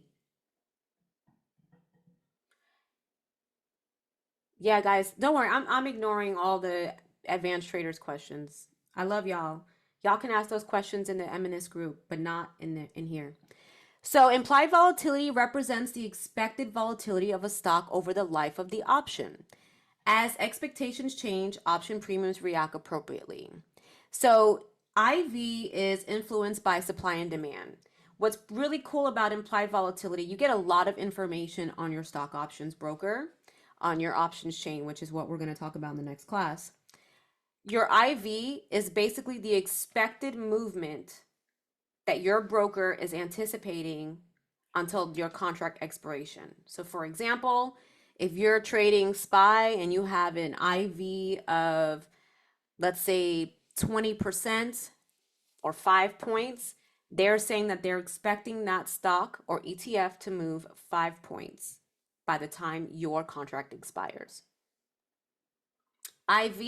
Yeah, guys, don't worry. I'm ignoring all the advanced traders questions. I love y'all. Y'all can ask those questions in the M&S group, but not in here. So implied volatility represents the expected volatility of a stock over the life of the option. As expectations change, option premiums react appropriately. So IV is influenced by supply and demand. What's really cool about implied volatility, you get a lot of information on your stock options broker, on your options chain, which is what we're going to talk about in the next class. Your IV is basically the expected movement that your broker is anticipating until your contract expiration. So for example, if you're trading SPY and you have an IV of, let's say, 20% or 5 points, they're saying that they're expecting that stock or ETF to move 5 points by the time your contract expires. IV,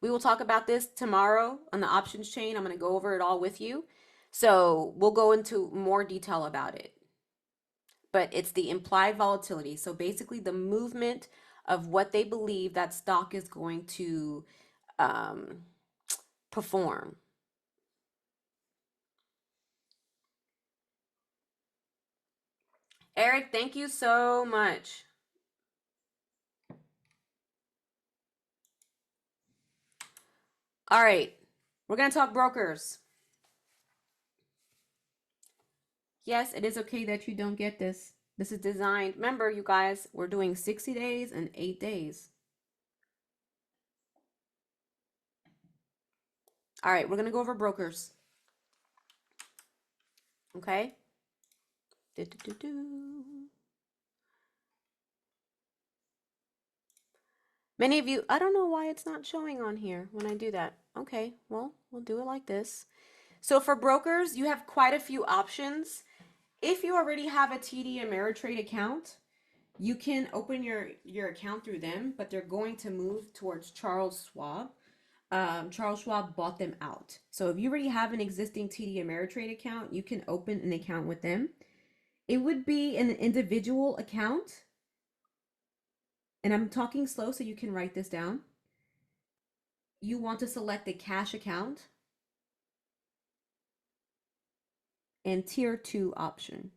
we will talk about this tomorrow on the options chain. I'm going to go over it all with you. So we'll go into more detail about it. But it's the implied volatility. So basically the movement of what they believe that stock is going to perform. Eric, thank you so much. All right, we're going to talk brokers. Yes, it is okay that you don't get this. This is designed. Remember, you guys, we're doing 60 days and 8 days. All right, we're going to go over brokers. Okay? Many of you, I don't know why it's not showing on here when I do that. Okay, well, we'll do it like this. So for brokers, you have quite a few options. If you already have a TD Ameritrade account, you can open your account through them, but they're going to move towards Charles Schwab. Charles Schwab bought them out. So if you already have an existing TD Ameritrade account, you can open an account with them. It would be an individual account. And I'm talking slow so you can write this down. You want to select a cash account and tier 2 option.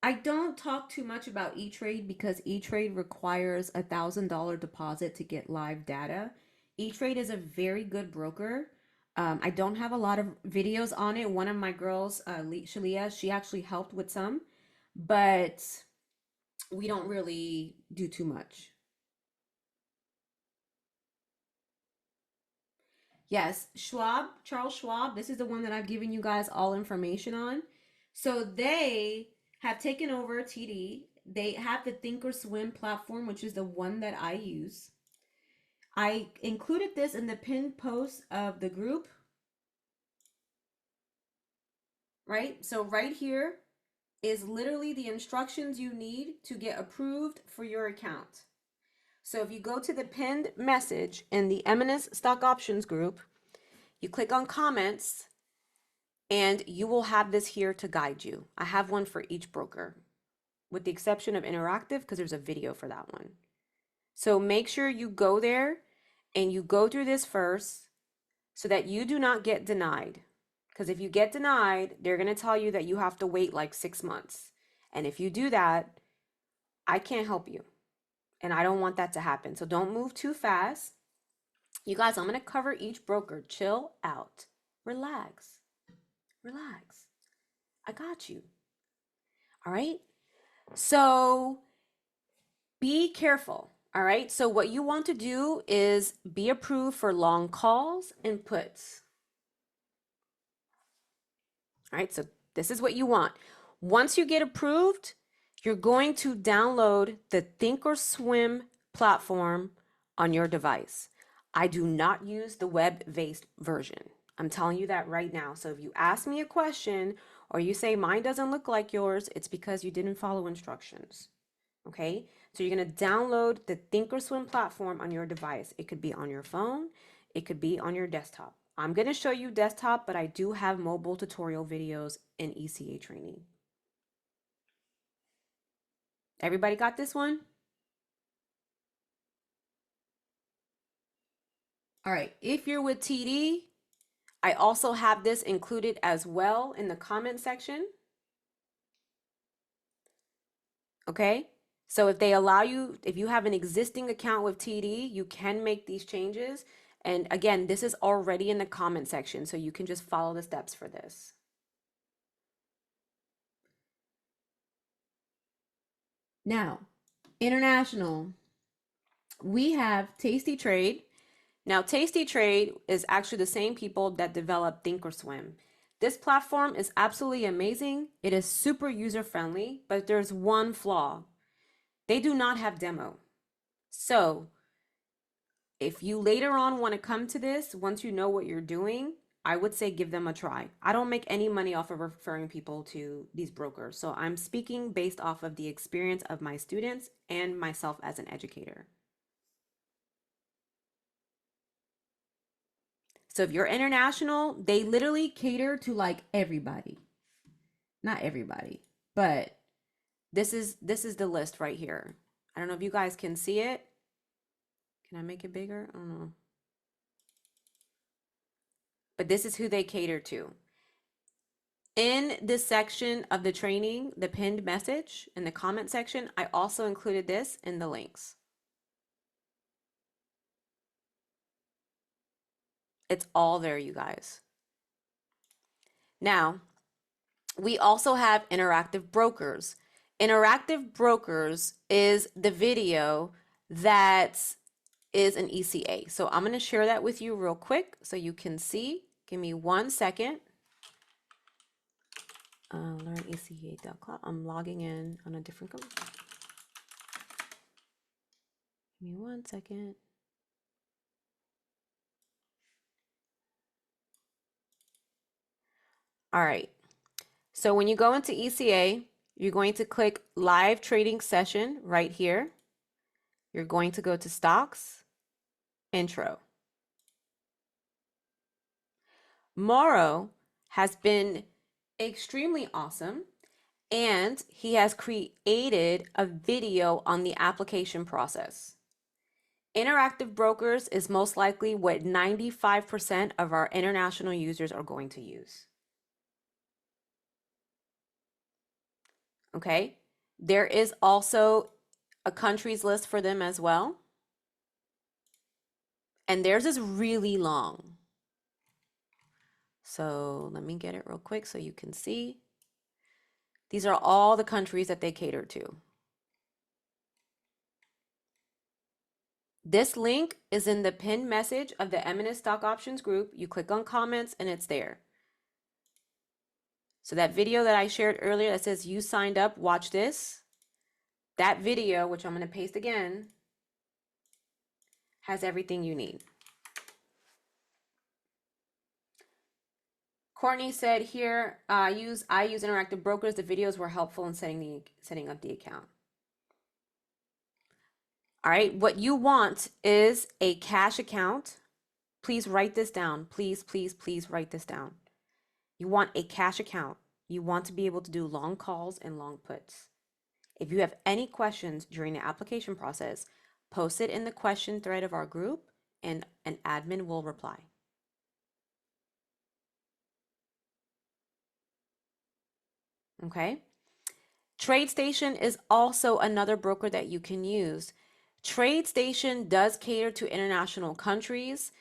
I don't talk too much about E-Trade because E-Trade requires a $1,000 deposit to get live data. E-Trade is a very good broker. I don't have a lot of videos on it. One of my girls, Shalia, she actually helped with some, but we don't really do too much. Yes, Charles Schwab, this is the one that I've given you guys all information on. So they have taken over TD. They have the Thinkorswim platform, which is the one that I use. I included this in the pinned post of the group. Right? So right here is literally the instructions you need to get approved for your account. So if you go to the pinned message in the Eminence Stock Options group, you click on comments, and you will have this here to guide you. I have one for each broker, with the exception of Interactive, because there's a video for that one. So make sure you go there and you go through this first so that you do not get denied. Because if you get denied, they're going to tell you that you have to wait like 6 months. And if you do that, I can't help you. And I don't want that to happen. So don't move too fast. You guys, I'm going to cover each broker. Chill out. Relax. Relax. I got you. All right. So be careful. All right. So what you want to do is be approved for long calls and puts. All right. So this is what you want. Once you get approved, you're going to download the Thinkorswim platform on your device. I do not use the web-based version. I'm telling you that right now. So if you ask me a question or you say mine doesn't look like yours, it's because you didn't follow instructions. Okay, so you're going to download the Thinkorswim platform on your device. It could be on your phone, it could be on your desktop. I'm going to show you desktop, but I do have mobile tutorial videos in ECA training. Everybody got this one? All right, if you're with TD, I also have this included as well in the comment section. Okay, so if they allow you, if you have an existing account with TD, you can make these changes. And again, this is already in the comment section, so you can just follow the steps for this. Now, international, we have Tasty Trade. Now, Tasty Trade is actually the same people that developed Thinkorswim. This platform is absolutely amazing. It is super user-friendly, but there's one flaw. They do not have demo. So if you later on want to come to this, once you know what you're doing, I would say give them a try. I don't make any money off of referring people to these brokers. So I'm speaking based off of the experience of my students and myself as an educator. So if you're international, they literally cater to like everybody. Not everybody, but this is the list right here. I don't know if you guys can see it. Can I make it bigger? I don't know. But this is who they cater to. In this section of the training, the pinned message in the comment section, I also included this in the links. It's all there, you guys. Now, we also have Interactive Brokers. Interactive Brokers is the video that is an ECA. So I'm going to share that with you real quick so you can see. Give me 1 second. LearnECA.com. I'm logging in on a different computer. Give me 1 second. All right. So when you go into ECA, you're going to click live trading session right here. You're going to go to stocks, intro. Mauro has been extremely awesome, and he has created a video on the application process. Interactive Brokers is most likely what 95% of our international users are going to use. Okay, there is also a countries list for them as well. And theirs is really long. So let me get it real quick so you can see. These are all the countries that they cater to. This link is in the pinned message of the Eminent Stock Options group. You click on comments and it's there. So that video that I shared earlier that says you signed up, watch this. That video, which I'm going to paste again, has everything you need. Courtney said here, I use Interactive Brokers. The videos were helpful in setting up the account. All right, what you want is a cash account. Please write this down. Please, please, please write this down. You want a cash account. You want to be able to do long calls and long puts. If you have any questions during the application process, post it in the question thread of our group and an admin will reply. Okay. TradeStation is also another broker that you can use. TradeStation does cater to international countries.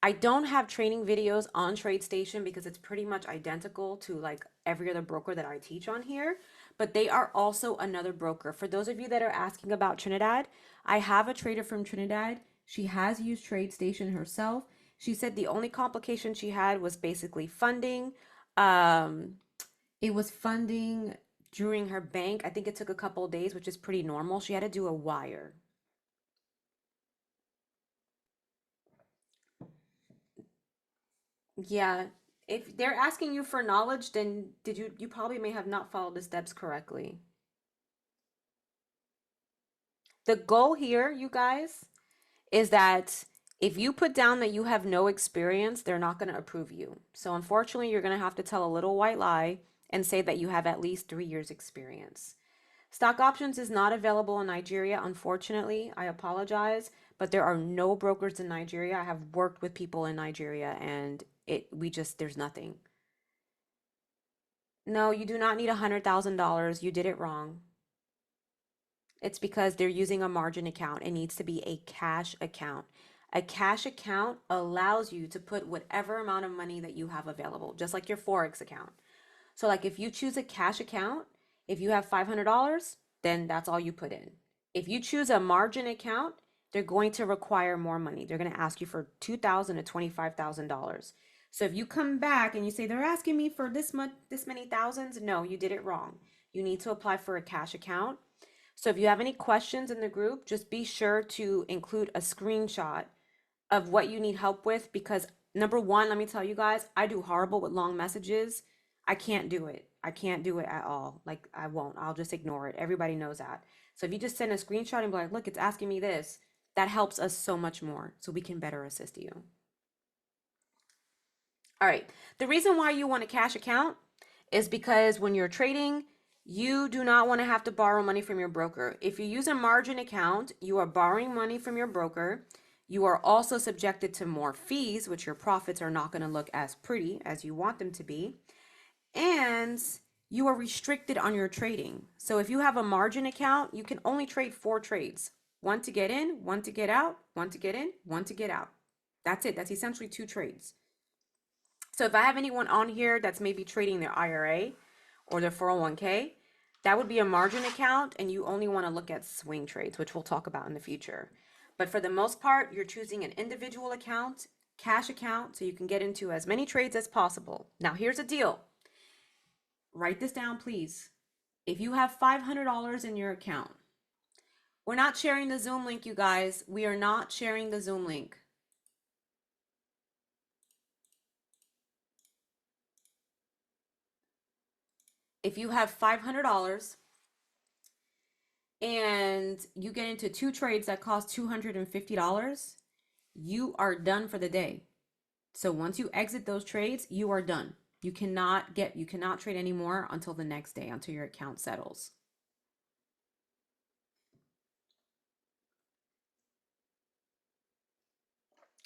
I don't have training videos on TradeStation because it's pretty much identical to like every other broker that I teach on here, but they are also another broker. For those of you that are asking about Trinidad, I have a trader from Trinidad. She has used TradeStation herself. She said the only complication she had was basically funding. It was funding during her bank. I think it took a couple of days, which is pretty normal. She had to do a wire. Yeah, if they're asking you for knowledge, then you probably may have not followed the steps correctly. The goal here, you guys, is that if you put down that you have no experience, they're not going to approve you. So unfortunately, you're going to have to tell a little white lie and say that you have at least 3 years experience. Stock options is not available in Nigeria, unfortunately. I apologize, but there are no brokers in Nigeria. I have worked with people in Nigeria and there's nothing. No, you do not need $100,000. You did it wrong. It's because they're using a margin account. It needs to be a cash account. A cash account allows you to put whatever amount of money that you have available, just like your Forex account. So like if you choose a cash account, if you have $500, then that's all you put in. If you choose a margin account, they're going to require more money. They're going to ask you for $2,000 to $25,000. So if you come back and you say they're asking me for this many thousands, no, you did it wrong. You need to apply for a cash account. So if you have any questions in the group, just be sure to include a screenshot of what you need help with, because number one, let me tell you guys, I do horrible with long messages. I can't do it. I can't do it at all. Like I won't. I'll just ignore it. Everybody knows that. So if you just send a screenshot and be like, look, it's asking me this, that helps us so much more so we can better assist you. All right. The reason why you want a cash account is because when you're trading, you do not want to have to borrow money from your broker. If you use a margin account, you are borrowing money from your broker. You are also subjected to more fees, which your profits are not going to look as pretty as you want them to be. and you are restricted on your trading. So if you have a margin account, you can only trade 4 trades. One to get in, one to get out, one to get in, one to get out. That's it. That's essentially 2 trades. So if I have anyone on here that's maybe trading their IRA or their 401k, that would be a margin account, and you only want to look at swing trades, which we'll talk about in the future. But for the most part, you're choosing an individual account, cash account, so you can get into as many trades as possible. Now, here's the deal. Write this down, please. If you have $500 in your account, we're not sharing the Zoom link, you guys. We are not sharing the Zoom link. If you have $500 and you get into 2 trades that cost $250, you are done for the day. So once you exit those trades, you are done. You cannot trade anymore until the next day, until your account settles.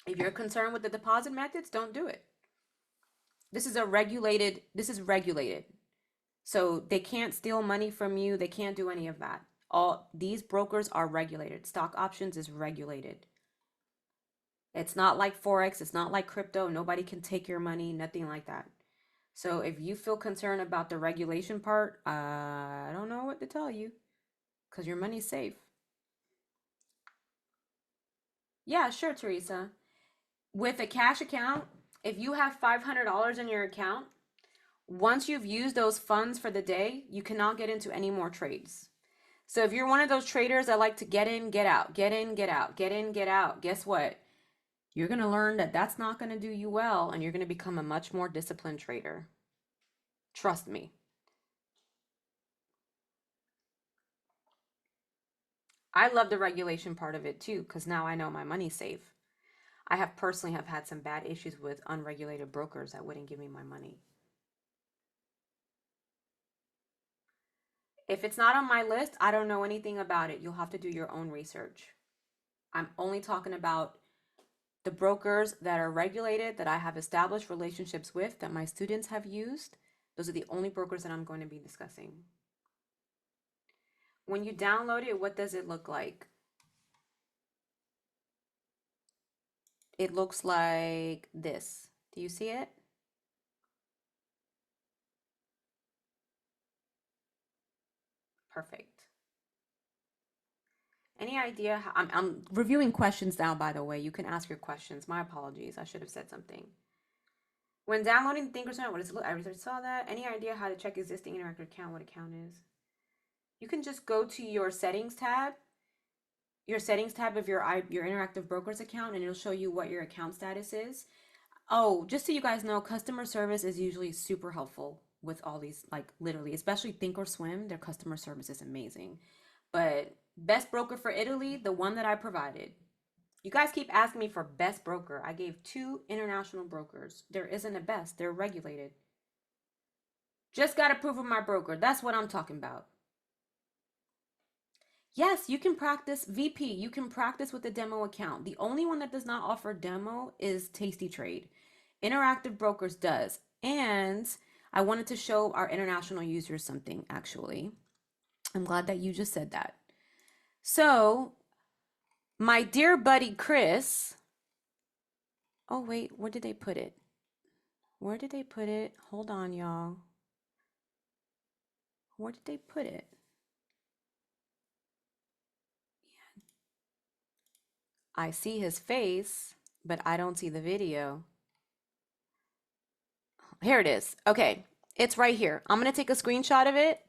If you're concerned with the deposit methods, don't do it. This is regulated. So they can't steal money from you. They can't do any of that. All these brokers are regulated. Stock options is regulated. It's not like Forex. It's not like crypto. Nobody can take your money, nothing like that. So if you feel concerned about the regulation part, I don't know what to tell you, because your money's safe. Yeah, sure, Teresa. With a cash account, if you have $500 in your account, once you've used those funds for the day, you cannot get into any more trades. So if you're one of those traders that like to get in, get out, get in, get out, get in, get out, guess what? You're going to learn that that's not going to do you well, and you're going to become a much more disciplined trader. Trust me. I love the regulation part of it too, because now I know my money's safe. I have personally had some bad issues with unregulated brokers that wouldn't give me my money. If it's not on my list, I don't know anything about it. You'll have to do your own research. I'm only talking about the brokers that are regulated, that I have established relationships with, that my students have used. Those are the only brokers that I'm going to be discussing. When you download it, what does it look like? It looks like this. Do you see it? Perfect. Any idea how, I'm reviewing questions now, by the way. You can ask your questions. My apologies. I should have said something. When downloading Thinkorswim, what does it look? I already saw that. Any idea how to check existing interactive account, what account is? You can just go to your settings tab of your interactive brokers account, and it'll show you what your account status is. Oh, just so you guys know, customer service is usually super helpful with all these, like literally, especially Thinkorswim. Their customer service is amazing. But best broker for Italy, the one that I provided. You guys keep asking me for best broker. I gave 2 international brokers. There isn't a best. They're regulated. Just got approved of my broker. That's what I'm talking about. Yes, you can practice VP. You can practice with the demo account. The only one that does not offer demo is Tasty Trade. Interactive Brokers does. And I wanted to show our international users something, actually. I'm glad that you just said that. So, my dear buddy Chris. Oh, wait, where did they put it? Where did they put it? Hold on, y'all. Where did they put it? I see his face, but I don't see the video. Here it is. Okay, it's right here. I'm going to take a screenshot of it.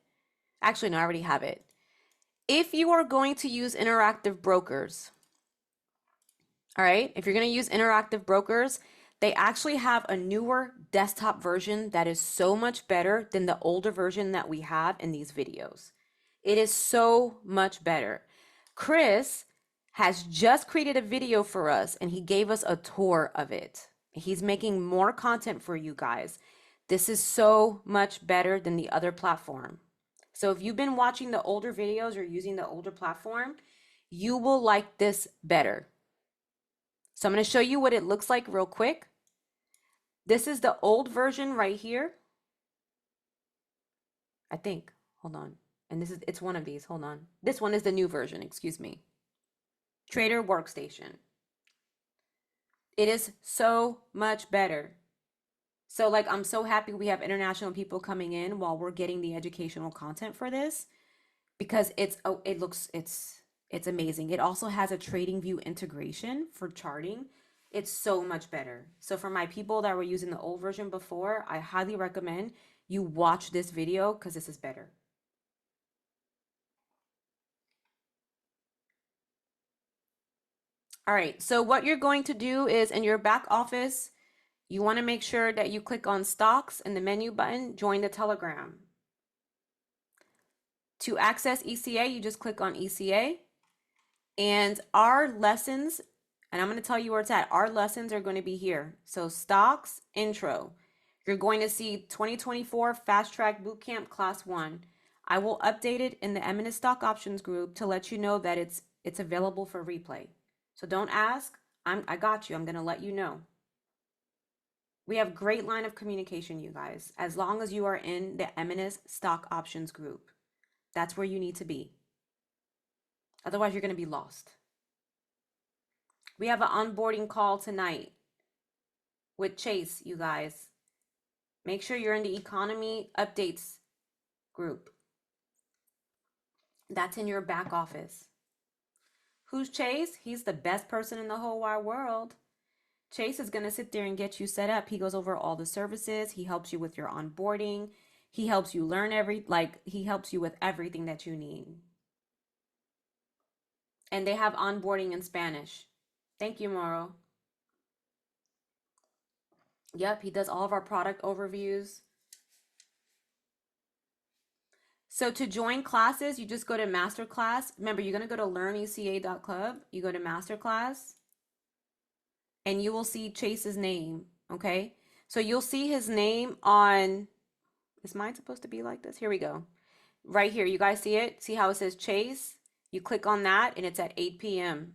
Actually, no, I already have it. If you are going to use interactive brokers, all right, if you're going to use interactive brokers, they actually have a newer desktop version that is so much better than the older version that we have in these videos. It is so much better. Chris has just created a video for us, and he gave us a tour of it. He's making more content for you guys. This is so much better than the other platform. So if you've been watching the older videos or using the older platform, you will like this better. So I'm going to show you what it looks like real quick. This is the old version right here. I think. Hold on. And it's one of these. Hold on. This one is the new version, excuse me. Trader Workstation. It is so much better. So like I'm so happy we have international people coming in while we're getting the educational content for this because it's amazing. It also has a TradingView integration for charting. It's so much better. So for my people that were using the old version before, I highly recommend you watch this video because this is better. All right, so what you're going to do is in your back office, you want to make sure that you click on stocks in the menu button, join the Telegram. To access ECA, you just click on ECA. And our lessons, and I'm going to tell you where it's at, our lessons are going to be here. So stocks, intro. You're going to see 2024 Fast Track Bootcamp Class 1. I will update it in the M&S Stock Options group to let you know that it's available for replay. So don't ask. I got you. I'm going to let you know. We have great line of communication, you guys, as long as you are in the M&S Stock Options group. That's where you need to be. Otherwise, you're going to be lost. We have an onboarding call tonight with Chase, you guys. Make sure you're in the economy updates group. That's in your back office. Who's Chase? He's the best person in the whole wide world. Chase is going to sit there and get you set up. He goes over all the services. He helps you with your onboarding. He helps you learn he helps you with everything that you need. And they have onboarding in Spanish. Thank you, Moro. Yep, he does all of our product overviews. So to join classes, you just go to Masterclass. Remember, you're going to go to learneca.club. You go to Masterclass. And you will see Chase's name, okay? So you'll see his name on, is mine supposed to be like this? Here we go. Right here, you guys see it? See how it says Chase? You click on that and it's at 8 p.m.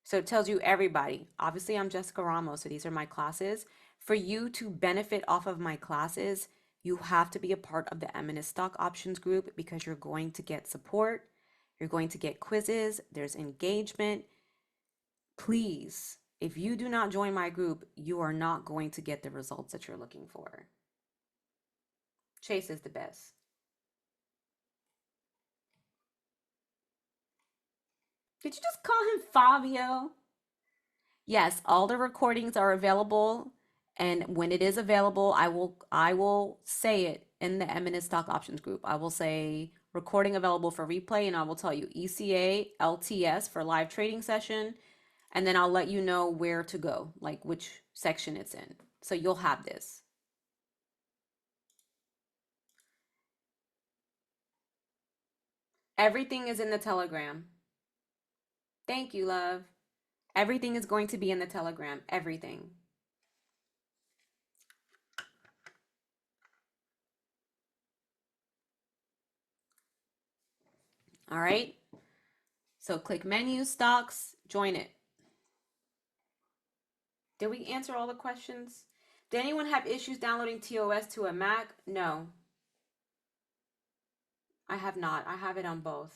So it tells you everybody. Obviously, I'm Jessica Ramos, so these are my classes. For you to benefit off of my classes, you have to be a part of the M&S Stock Options group because you're going to get support. You're going to get quizzes. There's engagement. Please, if you do not join my group, you are not going to get the results that you're looking for. Chase is the best. Did you just call him Fabio? Yes, all the recordings are available, and when it is available, I will say it in the M&S Stock Options group. I will say recording available for replay, and I will tell you ECA LTS for live trading session, and then I'll let you know where to go, like which section it's in. So you'll have this. Everything is in the Telegram. Thank you, love. Everything is going to be in the Telegram. Everything. All right. So click menu, stocks, join it. Did we answer all the questions? Did anyone have issues downloading TOS to a Mac? No. I have not. I have it on both.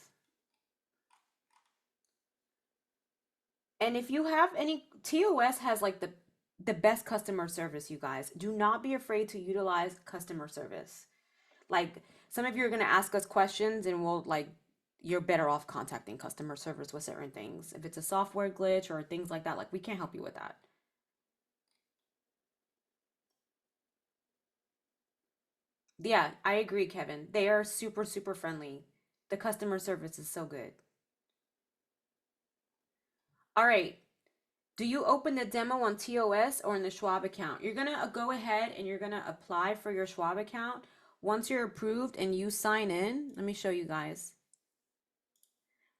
And if you have any, TOS has like the best customer service, you guys. Do not be afraid to utilize customer service. Like some of you are going to ask us questions and we'll like, you're better off contacting customer service with certain things. If it's a software glitch or things like that, like we can't help you with that. Yeah, I agree, Kevin. They are super, super friendly. The customer service is so good. All right. Do you open the demo on TOS or in the Schwab account? You're going to go ahead and you're going to apply for your Schwab account. Once you're approved and you sign in, let me show you guys.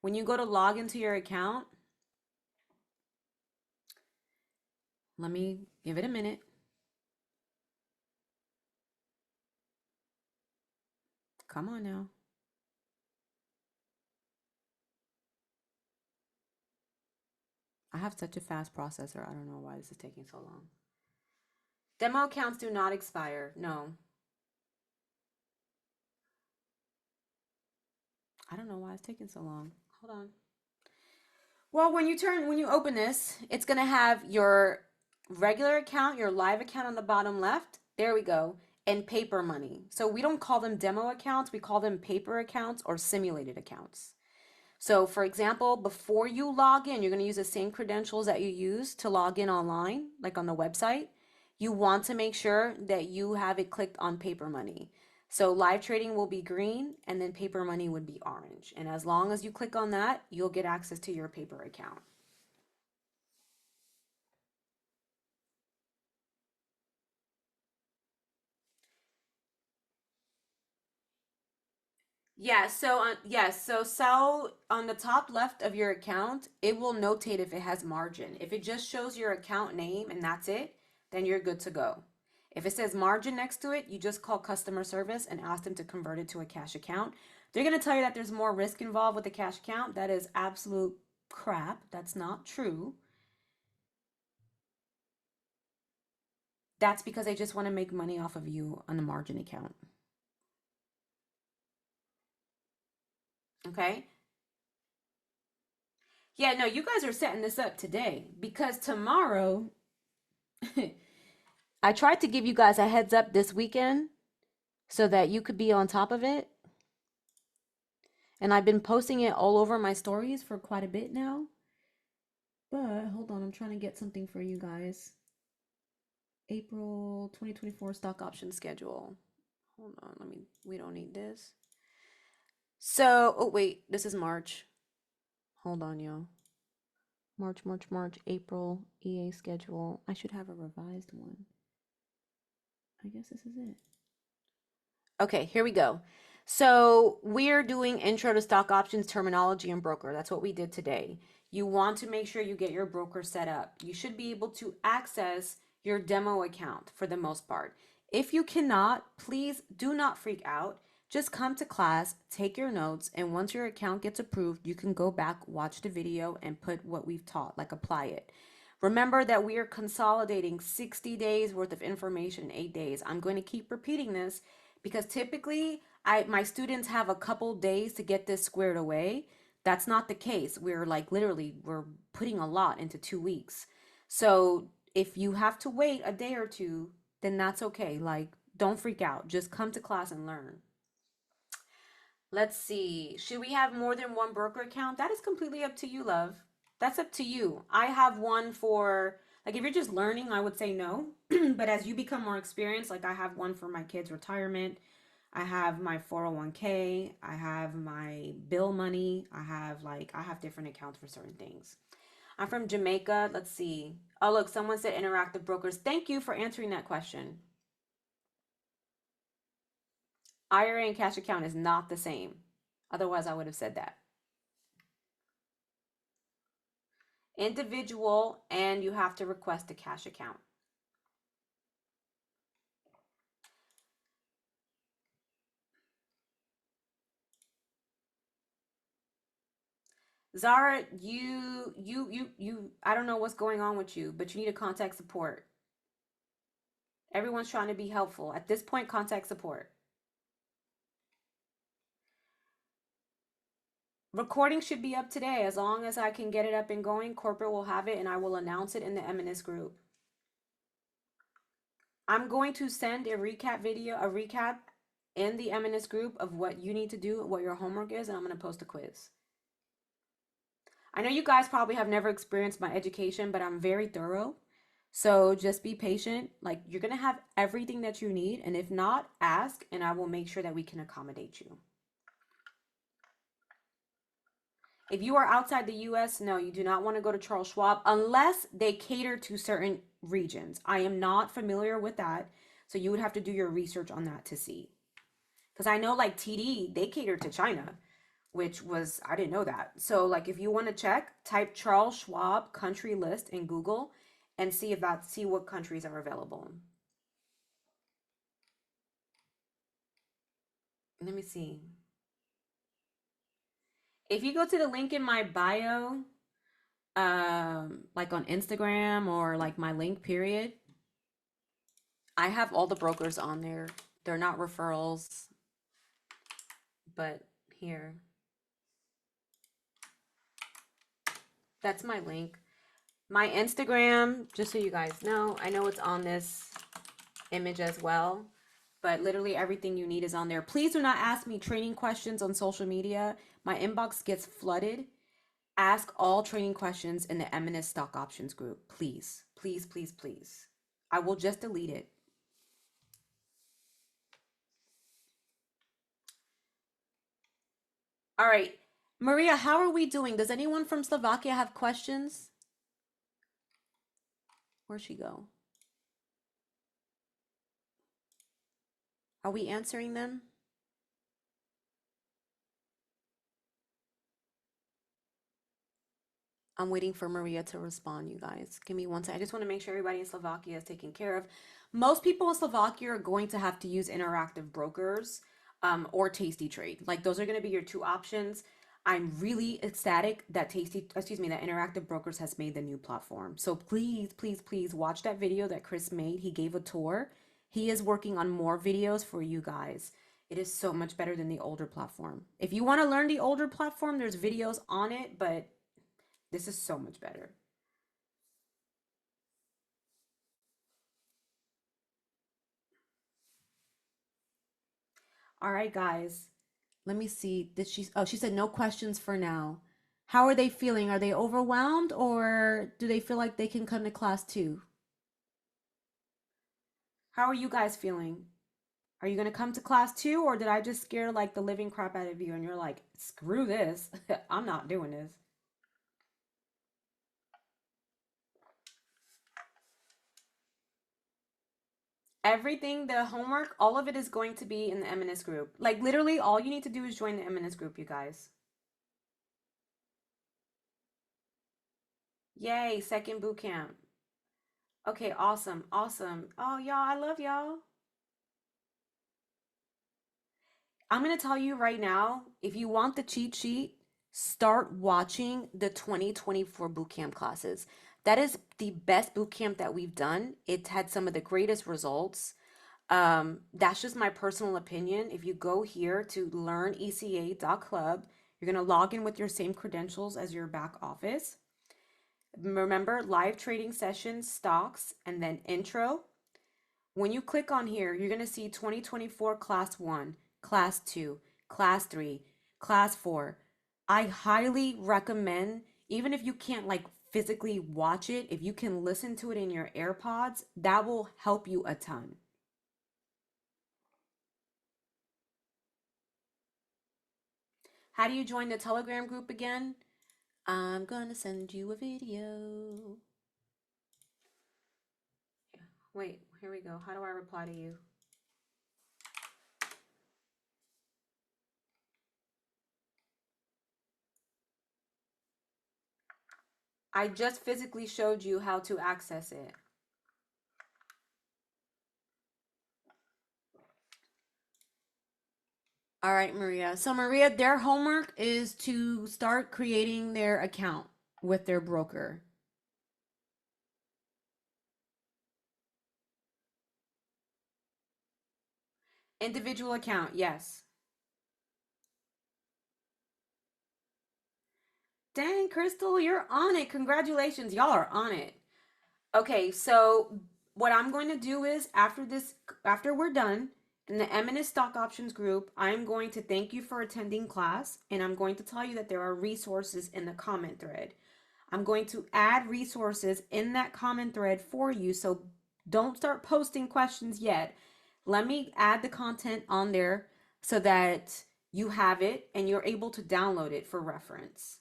When you go to log into your account, let me give it a minute. Come on now. I have such a fast processor. I don't know why this is taking so long. Demo accounts do not expire. No. I don't know why it's taking so long. Hold on. Well, when you open this, it's gonna have your regular account, your live account on the bottom left. There we go. And paper money. So we don't call them demo accounts, we call them paper accounts or simulated accounts. So for example, before you log in, you're gonna use the same credentials that you use to log in online, like on the website. You want to make sure that you have it clicked on paper money. So live trading will be green and then paper money would be orange. And as long as you click on that, you'll get access to your paper account. So on the top left of your account, it will notate if it has margin. If it just shows your account name and that's it, then you're good to go. If it says margin next to it, you just call customer service and ask them to convert it to a cash account. They're going to tell you that there's more risk involved with a cash account. That is absolute crap. That's not true. That's because they just want to make money off of you on the margin account. Okay? Yeah, no, you guys are setting this up today because tomorrow I tried to give you guys a heads up this weekend so that you could be on top of it. And I've been posting it all over my stories for quite a bit now. But hold on, I'm trying to get something for you guys. April 2024 stock option schedule. Hold on, we don't need this. So, oh wait, this is March. Hold on, yo. March, April, EA schedule. I should have a revised one. I guess this is it. Okay, here we go. So we're doing intro to stock options terminology and broker. That's what we did today. You want to make sure you get your broker set up. You should be able to access your demo account for the most part. If you cannot, please do not freak out. Just come to class, take your notes, and once your account gets approved, you can go back, watch the video, and put what we've taught, like apply it. Remember that we are consolidating 60 days worth of information in 8 days. I'm going to keep repeating this because typically my students have a couple days to get this squared away. That's not the case. We're like literally we're putting a lot into 2 weeks. So if you have to wait a day or two, then that's okay. Like don't freak out. Just come to class and learn. Let's see. Should we have more than one broker account? That is completely up to you, love. That's up to you. I have one for, like, if you're just learning, I would say no. But as you become more experienced, like, I have one for my kids' retirement. I have my 401k. I have my bill money. I have different accounts for certain things. I'm from Jamaica. Let's see. Oh, look, someone said interactive brokers. Thank you for answering that question. IRA and cash account is not the same. Otherwise, I would have said that. Individual, and you have to request a cash account. Zara, I don't know what's going on with you, but you need to contact support. Everyone's trying to be helpful. At this point, contact support. Recording should be up today. As long as I can get it up and going, corporate will have it and I will announce it in the M&S group. I'm going to send a recap in the M&S group of what you need to do, what your homework is, and I'm going to post a quiz. I know you guys probably have never experienced my education, but I'm very thorough. So just be patient. Like you're going to have everything that you need. And if not, ask and I will make sure that we can accommodate you. If you are outside the US, no, you do not want to go to Charles Schwab unless they cater to certain regions. I am not familiar with that. So you would have to do your research on that to see. Because I know like TD, they cater to China, which was, I didn't know that. So like if you want to check, type Charles Schwab country list in Google and see what countries are available. Let me see. If you go to the link in my bio, like on Instagram or like my link period, I have all the brokers on there. They're not referrals, but here. That's my link. My Instagram, just so you guys know, I know it's on this image as well, but literally everything you need is on there. Please do not ask me training questions on social media. My inbox gets flooded. Ask all training questions in the M&S stock options group. Please, please, please, please. I will just delete it. All right. Maria, how are we doing? Does anyone from Slovakia have questions? Where'd she go? Are we answering them? I'm waiting for Maria to respond, you guys. Give me one second. I just want to make sure everybody in Slovakia is taken care of. Most people in Slovakia are going to have to use Interactive Brokers or Tasty Trade. Like those are going to be your two options. I'm really ecstatic that that Interactive Brokers has made the new platform. So please, please, please watch that video that Chris made. He gave a tour. He is working on more videos for you guys. It is so much better than the older platform. If you want to learn the older platform, there's videos on it, but this is so much better. All right, guys. Let me see. She said no questions for now. How are they feeling? Are they overwhelmed or do they feel like they can come to class too? How are you guys feeling? Are you going to come to class too, or did I just scare like the living crap out of you and you're like, screw this. I'm not doing this. Everything, the homework, all of it is going to be in the M&S group. Like literally all you need to do is join the M&S group, you guys. Yay, second boot camp. Okay, awesome, awesome. Oh, y'all, I love y'all. I'm gonna tell you right now, if you want the cheat sheet, start watching the 2024 bootcamp classes. That is the best bootcamp that we've done. It had some of the greatest results. That's just my personal opinion. If you go here to learneca.club, you're gonna log in with your same credentials as your back office. Remember, live trading sessions, stocks, and then intro. When you click on here, you're going to see 2024 Class 1, Class 2, Class 3, Class 4. I highly recommend, even if you can't like physically watch it, if you can listen to it in your AirPods, that will help you a ton. How do you join the Telegram group again? I'm going to send you a video. Wait, here we go. How do I reply to you? I just physically showed you how to access it. All right, Maria. So, Maria, their homework is to start creating their account with their broker. Individual account, yes. Dang, Crystal, you're on it. Congratulations. Y'all are on it. Okay, so what I'm going to do is after we're done in the M&S stock options group, I'm going to thank you for attending class and I'm going to tell you that there are resources in the comment thread. I'm going to add resources in that comment thread for you, so don't start posting questions yet. Let me add the content on there so that you have it and you're able to download it for reference.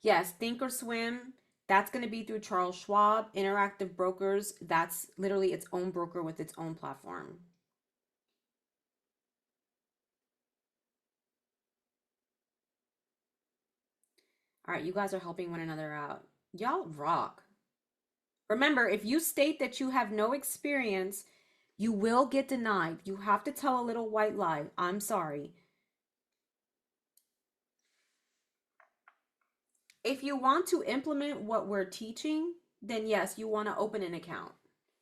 Yes, Thinkorswim, that's going to be through Charles Schwab. Interactive Brokers, that's literally its own broker with its own platform. All right, you guys are helping one another out. Y'all rock. Remember, if you state that you have no experience, you will get denied. You have to tell a little white lie. I'm sorry. If you want to implement what we're teaching, then yes, you want to open an account.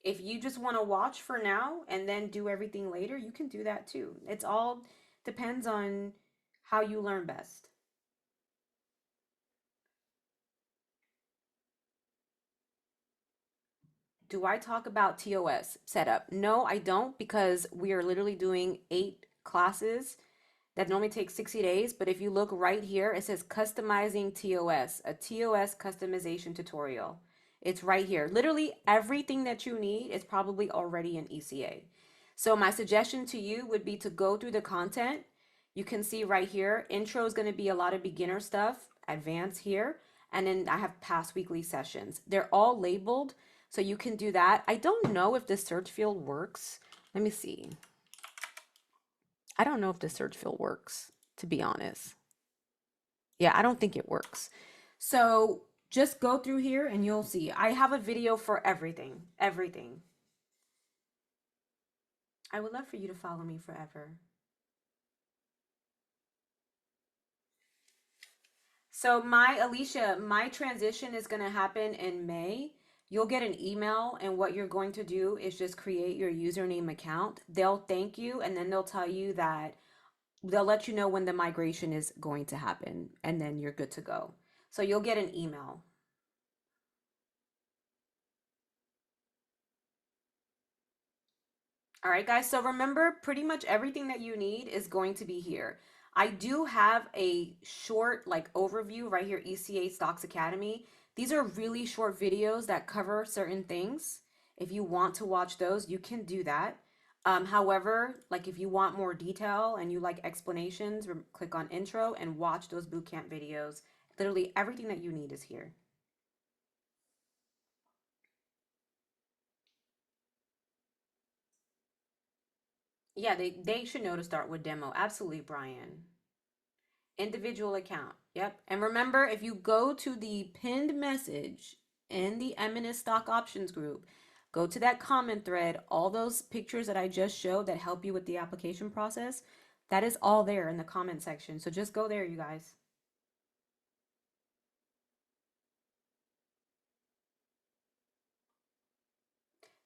If you just want to watch for now and then do everything later, you can do that too. It's all depends on how you learn best. do I talk about TOS setup? No, I don't, because we are literally doing 8 classes that normally take 60 days. But if you look right here, it says customizing TOS, a TOS customization tutorial. It's right here. Literally everything that you need is probably already in ECA. So my suggestion to you would be to go through the content. You can see right here, intro is going to be a lot of beginner stuff, advanced here, and then I have past weekly sessions. They're all labeled, so you can do that. I don't know if the search field works. Let me see. I don't know if the search field works, to be honest. Yeah, I don't think it works. So just go through here and you'll see. I have a video for everything, everything. I would love for you to follow me forever. So my Alicia, my transition is going to happen in May. You'll get an email, and what you're going to do is just create your username account. They'll thank you, and then they'll tell you that they'll let you know when the migration is going to happen, and then you're good to go. So you'll get an email. All right, guys. So remember, pretty much everything that you need is going to be here. I do have a short like overview right here, ECA Stocks Academy. These are really short videos that cover certain things. If you want to watch those, you can do that. However, like if you want more detail and you like explanations, click on intro and watch those bootcamp videos. Literally everything that you need is here. Yeah, they should know to start with demo. Absolutely, Brian. Individual account. Yep. And remember, if you go to the pinned message in the M&S stock options group, go to that comment thread, all those pictures that I just showed that help you with the application process, that is all there in the comment section. So just go there, you guys.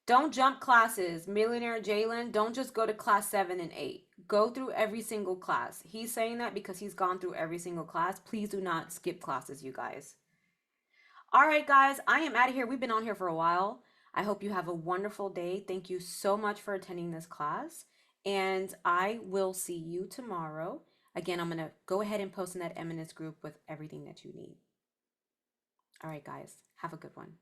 Don't jump classes. Millionaire Jalen, don't just go to class 7 and 8. Go through every single class. He's saying that because he's gone through every single class. Please do not skip classes, you guys. All right, guys, I am out of here. We've been on here for a while. I hope you have a wonderful day. Thank you so much for attending this class. And I will see you tomorrow. Again, I'm going to go ahead and post in that M&S group with everything that you need. All right, guys, have a good one.